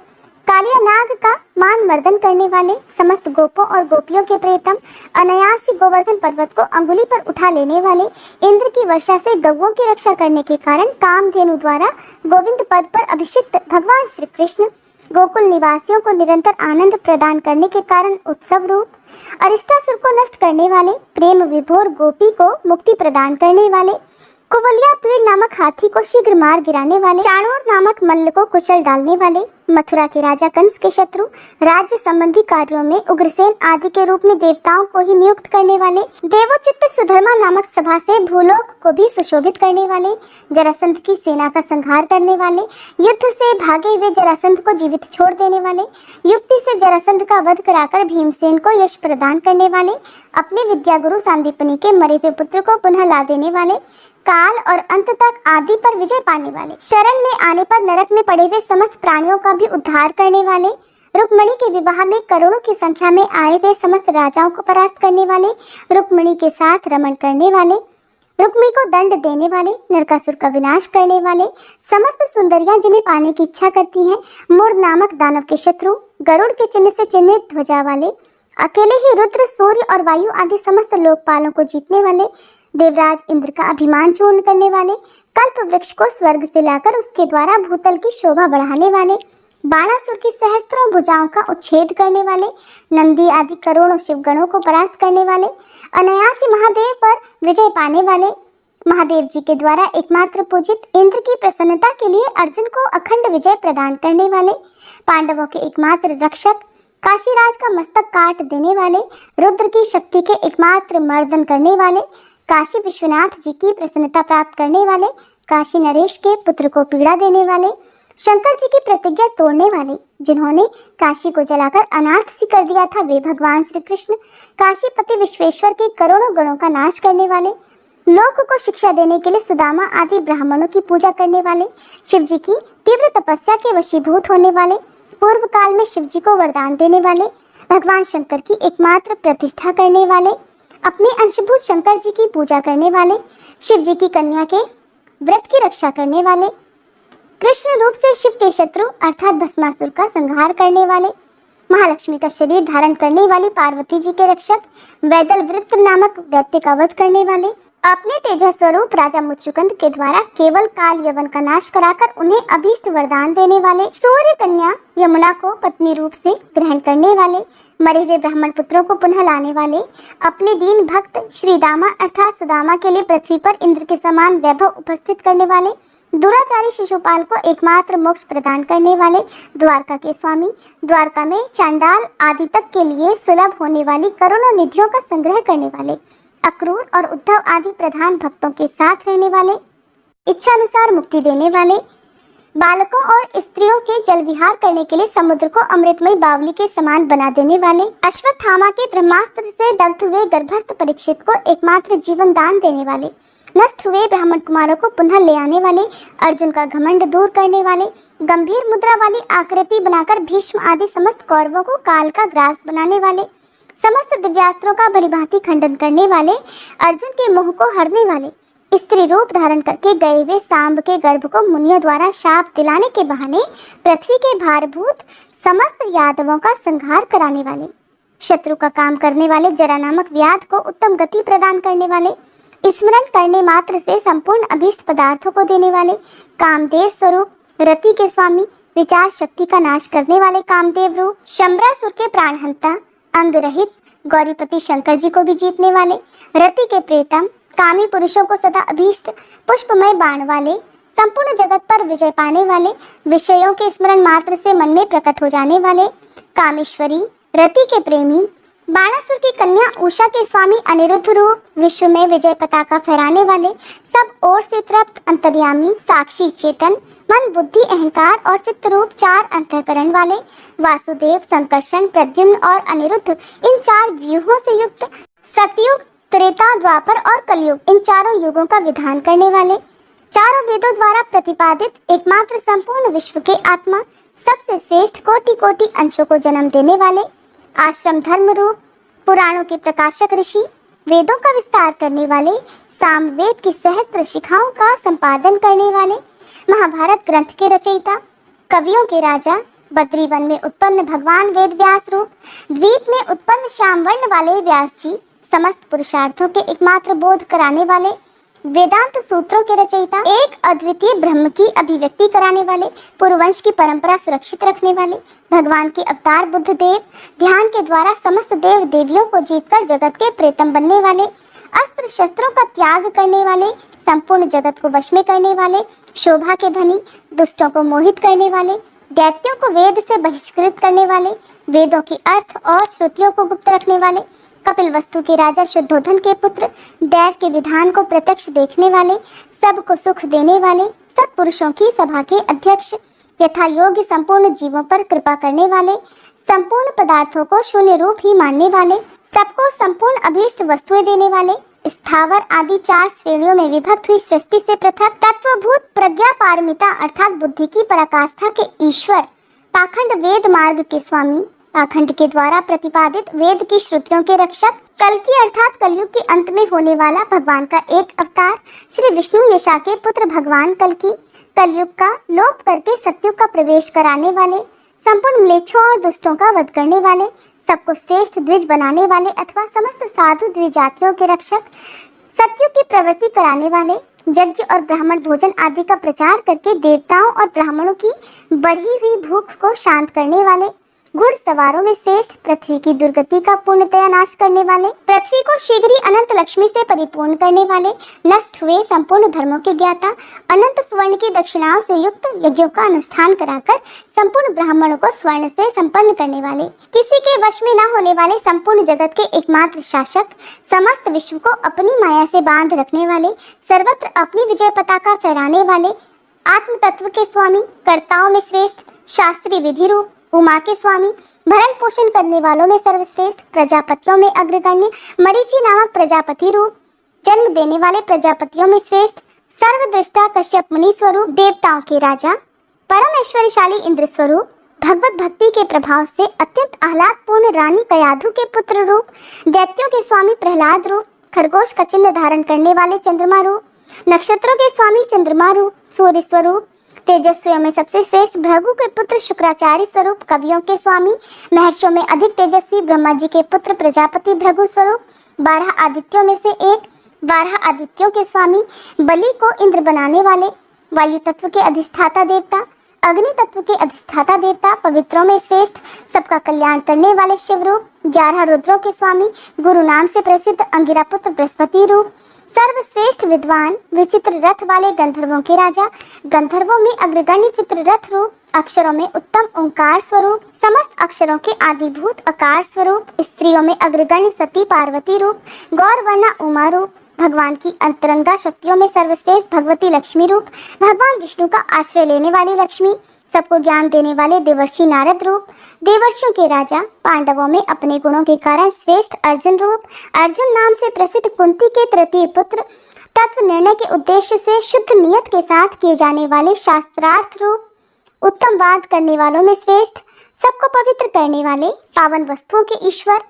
कालिया नाग का मान मर्दन करने वाले, समस्त गोपों और गोपियों के प्रियतम, अनायासी गोवर्धन पर्वत को अंगुली पर उठा लेने वाले, इंद्र की वर्षा से गौओं की रक्षा करने के कारण कामधेनु द्वारा गोविंद पद पर अभिषिक्त भगवान श्री कृष्ण, गोकुल निवासियों को निरंतर आनंद प्रदान करने के कारण उत्सव रूप, अरिष्टासुर को नष्ट करने वाले, प्रेम विभोर गोपी को मुक्ति प्रदान करने वाले, कुवलिया पीड़ नामक हाथी को शीघ्र मार गिराने वाले, चाणूर नामक मल्ल को कुचल डालने वाले, मथुरा के राजा कंस के शत्रु, राज्य संबंधी कार्यों में उग्रसेन आदि के रूप में देवताओं को ही नियुक्त करने वाले, देवोचित्त सुधर्मा नामक सभा से भूलोक को भी सुशोभित करने वाले, जरासंध की सेना का संहार करने वाले, युद्ध से भागे हुए जरासंध को जीवित छोड़ देने वाले, युक्ति से जरासंध का वध कराकर भीमसेन को यश प्रदान करने वाले, अपने विद्या गुरु सांदीपनि के मरे हुए पुत्र को पुनः ला देने वाले, काल और अंत तक आदि पर विजय पाने वाले, शरण में आने पर नरक में पड़े हुए समस्त प्राणियों का भी उद्धार करने वाले, रुक्मणी के विवाह में करोड़ों की संख्या में आए हुए समस्त राजाओं को परास्त करने वाले, रुक्मणी के साथ रमण करने वाले, रुक्मी को दंड देने वाले, नरकासुर का विनाश करने वाले, समस्त सुंदरियां जिन्हें पाने की इच्छा करती हैं, मूढ़ नामक दानव के शत्रु, गरुड़ के चिन्ह से चिन्हित ध्वजा वाले, अकेले ही रुद्र सूर्य और वायु आदि समस्त लोकपालों को जीतने वाले, देवराज इंद्र का अभिमान चूर्ण करने वाले, कल्प वृक्ष को स्वर्ग से लाकर उसके द्वारा भूतल की शोभा बढ़ाने वाले, बाणासुर की सहस्त्रों भुजाओं का उच्छेद करने वाले, नंदी आदि करोड़ों शिवगणों को परास्त करने वाले, अनायासी महादेव पर विजय पाने वाले, महादेव जी के द्वारा एकमात्र पूजित इंद्र की प्रसन्नता के लिए अर्जुन को अखंड विजय प्रदान करने वाले, पांडवों के एकमात्र रक्षक, काशीराज का मस्तक काट देने वाले, रुद्र की शक्ति के एकमात्र मर्दन करने वाले, काशी विश्वनाथ जी की प्रसन्नता प्राप्त करने वाले, काशी नरेश के पुत्र को पीड़ा देने वाले, शंकर जी की प्रतिज्ञा तोड़ने वाले, जिन्होंने काशी को जलाकर अनाथ सी कर दिया था, वे भगवान श्री कृष्ण, काशीपति विश्वेश्वर के करोड़ों गणों का नाश करने वाले, लोक को शिक्षा देने के लिए सुदामा आदि ब्राह्मणों की पूजा करने वाले, शिव जी की तीव्र तपस्या के वशीभूत होने वाले, पूर्व काल में शिव जी को वरदान देने वाले, भगवान शंकर की एकमात्र प्रतिष्ठा करने वाले, अपने अंशभूत शंकर जी की पूजा करने वाले, शिव जी की कन्या के व्रत की रक्षा करने वाले, कृष्ण रूप से शिव के शत्रु अर्थात भस्मासुर का संहार करने वाले, महालक्ष्मी का शरीर धारण करने वाली पार्वती जी के रक्षक, वैदल वृत्त नामक दैत्य का वध करने वाले, अपने तेजस स्वरूप राजा मुच्चुकंद के द्वारा केवल काल यवन का नाश कराकर उन्हें अभीष्ट वरदान देने वाले, सूर्य कन्या यमुना को पत्नी रूप से ग्रहण करने वाले, मरे हुए ब्राह्मण पुत्रों को पुनः लाने वाले, अपने दीन भक्त श्रीदामा अर्थात सुदामा के लिए पृथ्वी पर इंद्र के समान वैभव उपस्थित करने वाले, दुराचारी शिशुपाल को एकमात्र मोक्ष प्रदान करने वाले, द्वारका के स्वामी, द्वारका में चांडाल आदि तक के लिए सुलभ होने वाली करोड़ों निधियों का संग्रह करने वाले, अक्रूर और उद्धव आदि प्रधान भक्तों के साथ रहने वाले, इच्छानुसार मुक्ति देने वाले, बालकों और स्त्रियों के जल विहार करने के लिए समुद्र को अमृतमय बावली के समान बना देने वाले, अश्वत्थामा के ब्रह्मास्त्र से दग्ध हुए गर्भस्थ परीक्षित को एकमात्र जीवन दान देने वाले, नष्ट हुए ब्राह्मण कुमारों को पुनः ले आने वाले, अर्जुन का घमंड दूर करने वाले, गंभीर मुद्रा वाली आकृति बनाकर भीष्म आदि समस्त कौरवों को काल का ग्रास बनाने वाले, समस्त दिव्यास्त्रों का भलीभांति खंडन करने वाले, अर्जुन के मोह को हरने वाले, स्त्री रूप धारण करके गए हुए सांब के गर्भ को मुनियों द्वारा शाप दिलाने के बहाने पृथ्वी के भारभूत समस्त यादवों का संहार कराने वाले, शत्रु का काम करने वाले, जरा नामक व्याध को उत्तम गति प्रदान करने वाले, स्मरण करने मात्र से संपूर्ण अभीष्ट पदार्थों को देने वाले, कामदेव स्वरूप, रति के स्वामी, विचार शक्ति का नाश करने वाले कामदेव रूप, शंबरासुर के प्राणहंता, अंग रहित गौरीपति शंकर जी को भी जीतने वाले, रति के प्रेतम, कामी पुरुषों को सदा अभीष्ट पुष्पमय बाण वाले, संपूर्ण जगत पर विजय पाने वाले, विषयों के स्मरण मात्र से मन में प्रकट हो जाने वाले, कामेश्वरी, रति के प्रेमी, बाणासुर की कन्या उषा के स्वामी अनिरुद्ध रूप, विश्व में विजय पताका फहराने वाले, सब ओर से तृप्त अंतर्यामी, साक्षी चेतन, मन बुद्धि अहंकार और चित्त रूप चार अंतःकरण वाले, वासुदेव, संकर्षण, प्रद्युम्न और अनिरुद्ध, इन चार व्यूहों से युक्त, सतयुग, त्रेता, द्वापर और कलयुग, इन चारों युगों का विधान करने वाले, चारों वेदों द्वारा प्रतिपादित एकमात्र संपूर्ण विश्व के आत्मा, सबसे श्रेष्ठ कोटि कोटि अंशों को जन्म देने वाले, आश्रम धर्म रूप, पुराणों के प्रकाशक ऋषि, वेदों का विस्तार करने वाले, सामवेद की सहस्त्र शिखाओं का संपादन करने वाले, महाभारत ग्रंथ के रचयिता, कवियों के राजा, बद्रीवन में उत्पन्न भगवान वेद व्यास रूप, द्वीप में उत्पन्न श्याम वर्ण वाले व्यास जी, समस्त पुरुषार्थों के एकमात्र बोध कराने वाले, वेदांत सूत्रों के रचयिता, एक अद्वितीय ब्रह्म की अभिव्यक्ति कराने वाले, पूर्ववंश की परंपरा सुरक्षित रखने वाले, भगवान के अवतार बुद्ध देव, ध्यान के द्वारा समस्त देव देवियों को जीतकर जगत के प्रेतम बनने वाले, अस्त्र शस्त्रों का त्याग करने वाले, संपूर्ण जगत को वश में करने वाले, शोभा के धनी, दुष्टों को मोहित करने वाले, दैत्यों को वेद से बहिष्कृत करने वाले, वेदों की अर्थ और श्रुतियों को गुप्त रखने वाले, कपिल वस्तु के राजा शुद्धोधन के पुत्र, दैव के विधान को प्रत्यक्ष देखने वाले, सबको सुख देने वाले, सब पुरुषों की सभा के अध्यक्ष, यथा योग्य संपूर्ण जीवों पर कृपा करने वाले, संपूर्ण पदार्थों को शून्य रूप ही मानने वाले, सबको संपूर्ण अभीष्ट वस्तुएं देने वाले, स्थावर आदि चार श्रेणियों में विभक्त हुई सृष्टि से पृथक तत्वभूत प्रज्ञा पारमिता अर्थात बुद्धि की पराकाष्ठा के ईश्वर, पाखंड वेद मार्ग के स्वामी, पाखंड के द्वारा प्रतिपादित वेद की श्रुतियों के रक्षक, कल्कि अर्थात कलयुग के अंत में होने वाला भगवान का एक अवतार, श्री विष्णु यशा के पुत्र भगवान कल्कि, कलयुग का लोप करके सत्युग का प्रवेश कराने वाले, संपूर्ण म्लेच्छों और दुष्टों का वध करने वाले, सबको श्रेष्ठ द्विज बनाने वाले अथवा समस्त साधु द्विजातियों के रक्षक, सत्युग की प्रवृत्ति कराने वाले, यज्ञ और ब्राह्मण भोजन आदि का प्रचार करके देवताओं और ब्राह्मणों की बढ़ी हुई भूख को शांत करने वाले, घुड़सवारों में श्रेष्ठ, पृथ्वी की दुर्गति का पूर्णतया नाश करने वाले, पृथ्वी को शीघ्र ही अनंत लक्ष्मी से परिपूर्ण करने वाले, नष्ट हुए संपूर्ण धर्मों के ज्ञाता, अनंत स्वर्ण की दक्षिणाओं से युक्त यज्ञों का अनुष्ठान कराकर संपूर्ण ब्राह्मणों को स्वर्ण से संपन्न करने वाले, किसी के वश में न होने वाले संपूर्ण जगत के एकमात्र शासक, समस्त विश्व को अपनी माया से बांध रखने वाले, सर्वत्र अपनी विजय पताका फहराने वाले, आत्म तत्व के स्वामी, कर्ताओं में श्रेष्ठ, शास्त्रीय विधि रूप, उमा के स्वामी, भरण पोषण करने वालों में सर्वश्रेष्ठ, प्रजापतियों में अग्रगण्य, मरीचि नामक प्रजापति रूप, जन्म देने वाले प्रजापतियों में श्रेष्ठ, सर्वदृष्टा कश्यप मुनि स्वरूप, देवताओं के राजा, परम ऐश्वर्यशाली इंद्र स्वरूप, भगवत भक्ति के प्रभाव से अत्यंत आह्लाद पूर्ण रानी कयाधु के पुत्र रूप, दैत्यों के स्वामी प्रहलाद रूप, खरगोश का चिन्ह धारण करने वाले चंद्रमा रूप, नक्षत्रों के स्वामी चंद्रमा रूप, सूर्य स्वरूप, तेजस्वियों में सबसे श्रेष्ठ भृगु के पुत्र शुक्राचार्य स्वरूप, कवियों के स्वामी, महर्षियों में अधिक तेजस्वी ब्रह्मा जी के पुत्र प्रजापति भृगु स्वरूप, 12 आदित्यों में से एक, 12 आदित्यों के स्वामी, बलि को इंद्र बनाने वाले, वायु तत्व के अधिष्ठाता देवता, अग्नि तत्व के अधिष्ठाता देवता, पवित्रों में श्रेष्ठ, सबका कल्याण करने वाले शिव रूप, 11 रुद्रों के स्वामी, गुरु नाम से प्रसिद्ध अंगिरा पुत्र बृहस्पति रूप, सर्वश्रेष्ठ विद्वान, विचित्र रथ वाले गंधर्वों के राजा, गंधर्वों में अग्रगण्य चित्र रथ रूप, अक्षरों में उत्तम ओंकार स्वरूप, समस्त अक्षरों के आदिभूत आकार स्वरूप, स्त्रियों में अग्रगण्य सती पार्वती रूप, गौर वर्णा उमा रूप, भगवान की अंतरंगा शक्तियों में सर्वश्रेष्ठ भगवती लक्ष्मी रूप, भगवान विष्णु का आश्रय लेने वाली लक्ष्मी, सबको ज्ञान देने वाले देवर्षि नारद रूप, देवर्षियों के राजा, पांडवों में अपने गुणों के कारण श्रेष्ठ अर्जुन रूप, अर्जुन नाम से प्रसिद्ध कुंती के तृतीय पुत्र, तत्व निर्णय के उद्देश्य से शुद्ध नियत के साथ किए जाने वाले शास्त्रार्थ रूप, उत्तम वाद करने वालों में श्रेष्ठ, सबको पवित्र करने वाले, पावन वस्तुओं के ईश्वर,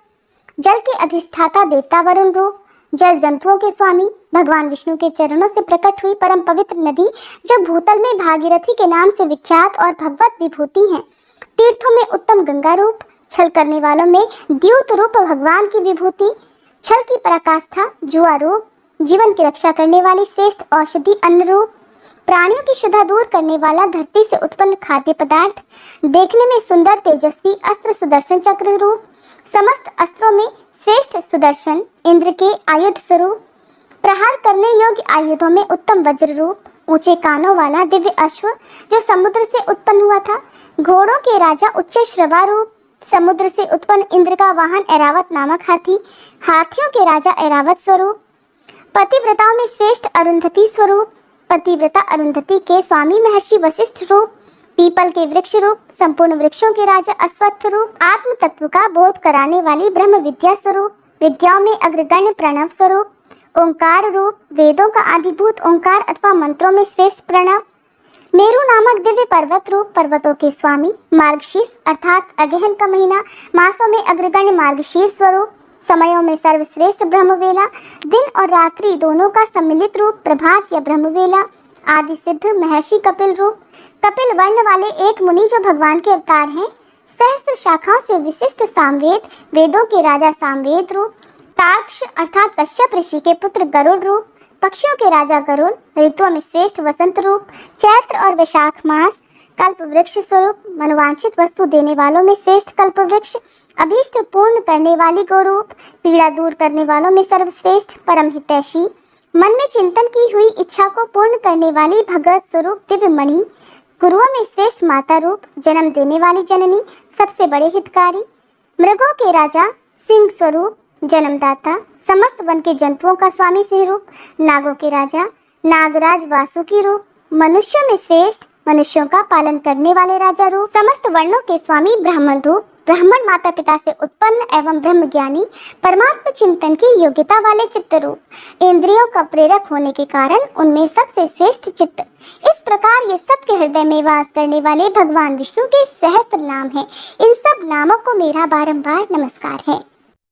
जल के अधिष्ठाता देवता वरुण रूप, जल जंतुओं के स्वामी, भगवान विष्णु के चरणों से प्रकट हुई परम पवित्र नदी जो भूतल में भागीरथी के नाम से विख्यात और भगवत विभूति है, तीर्थों में उत्तम गंगा रूप, छल करने वालों में द्यूत रूप भगवान की विभूति, छल की पराकाष्ठा जुआ रूप, जीवन की रक्षा करने वाली श्रेष्ठ औषधि अन्न रूप, प्राणियों की क्षुधा दूर करने वाला, धरती से उत्पन्न खाद्य पदार्थ, देखने में सुंदर तेजस्वी अस्त्र सुदर्शन चक्र रूप, समस्त अस्त्रों में श्रेष्ठ सुदर्शन, इंद्र के आयुध स्वरूप, प्रहार करने योग्य आयुधों में उत्तम वज्र रूप, ऊंचे कानों वाला दिव्य अश्व जो समुद्र से उत्पन्न हुआ था, घोड़ों के राजा उच्च श्रवा रूप, समुद्र से उत्पन्न इंद्र का वाहन ऐरावत नामक हाथी, हाथियों के राजा ऐरावत स्वरूप, पतिव्रताओं में श्रेष्ठ अरुंधति स्वरूप, पतिव्रता अरुंधति के स्वामी महर्षि वशिष्ठ रूप, पीपल के वृक्ष रूप, संपूर्ण वृक्षों के राजा अश्वत्थ रूप, आत्म तत्व का बोध कराने वाली ब्रह्म विद्या स्वरूप, विद्याओं में अग्रगण्य प्रणव स्वरूप, ओंकार रूप, वेदों का आदिभूत ओंकार अथवा मंत्रों में श्रेष्ठ प्रणव, मेरु नामक दिव्य पर्वत रूप, पर्वतों के स्वामी, मार्गशीर्ष अर्थात अगहन का महीना, मासों में अग्रगण्य मार्गशीर्ष स्वरूप, समयों में सर्वश्रेष्ठ ब्रह्मवेला, दिन और रात्रि दोनों का सम्मिलित रूप, प्रभात या ब्रह्मवेला, आदि सिद्ध महर्षि कपिल रूप, कपिल वर्ण वाले एक मुनि जो भगवान के अवतार हैं, सहस्त्र शाखाओं से विशिष्ट सामवेद, वेदों के राजा सामवेद रूप, ताक्ष अर्थात कश्यप ऋषि के पुत्र गरुड़ रूप, पक्षियों के राजा गरुड़, ऋतुओं में श्रेष्ठ वसंत रूप, चैत्र और वैशाख मास, कल्प वृक्ष स्वरूप, मनोवांछित वस्तु देने वालों में श्रेष्ठ कल्प वृक्ष, अभीष्ट पूर्ण करने वाली गोरूप, पीड़ा दूर करने वालों में सर्वश्रेष्ठ परम हितैषी, मन में चिंतन की हुई इच्छा को पूर्ण करने वाली भगवत स्वरूप दिव्य मणि, गुरुओं में श्रेष्ठ माता रूप, जन्म देने वाली जननी, सबसे बड़े हितकारी, मृगों के राजा सिंह स्वरूप, जन्मदाता, समस्त वन के जंतुओं का स्वामी सिंह रूप, नागों के राजा नागराज वासुकी रूप, मनुष्यों में श्रेष्ठ, मनुष्यों का पालन करने वाले राजा रूप, समस्त वर्णों के स्वामी ब्राह्मण रूप, ब्राह्मण माता पिता से उत्पन्न एवं ब्रह्म ज्ञानी, परमात्म चिंतन की योग्यता वाले चित्त रूप, इंद्रियों का प्रेरक होने के कारण उनमें सबसे श्रेष्ठ चित्त। इस प्रकार ये सबके हृदय में वास करने वाले भगवान विष्णु के सहस्त्र नाम हैं। इन सब नामों को मेरा बारंबार नमस्कार है।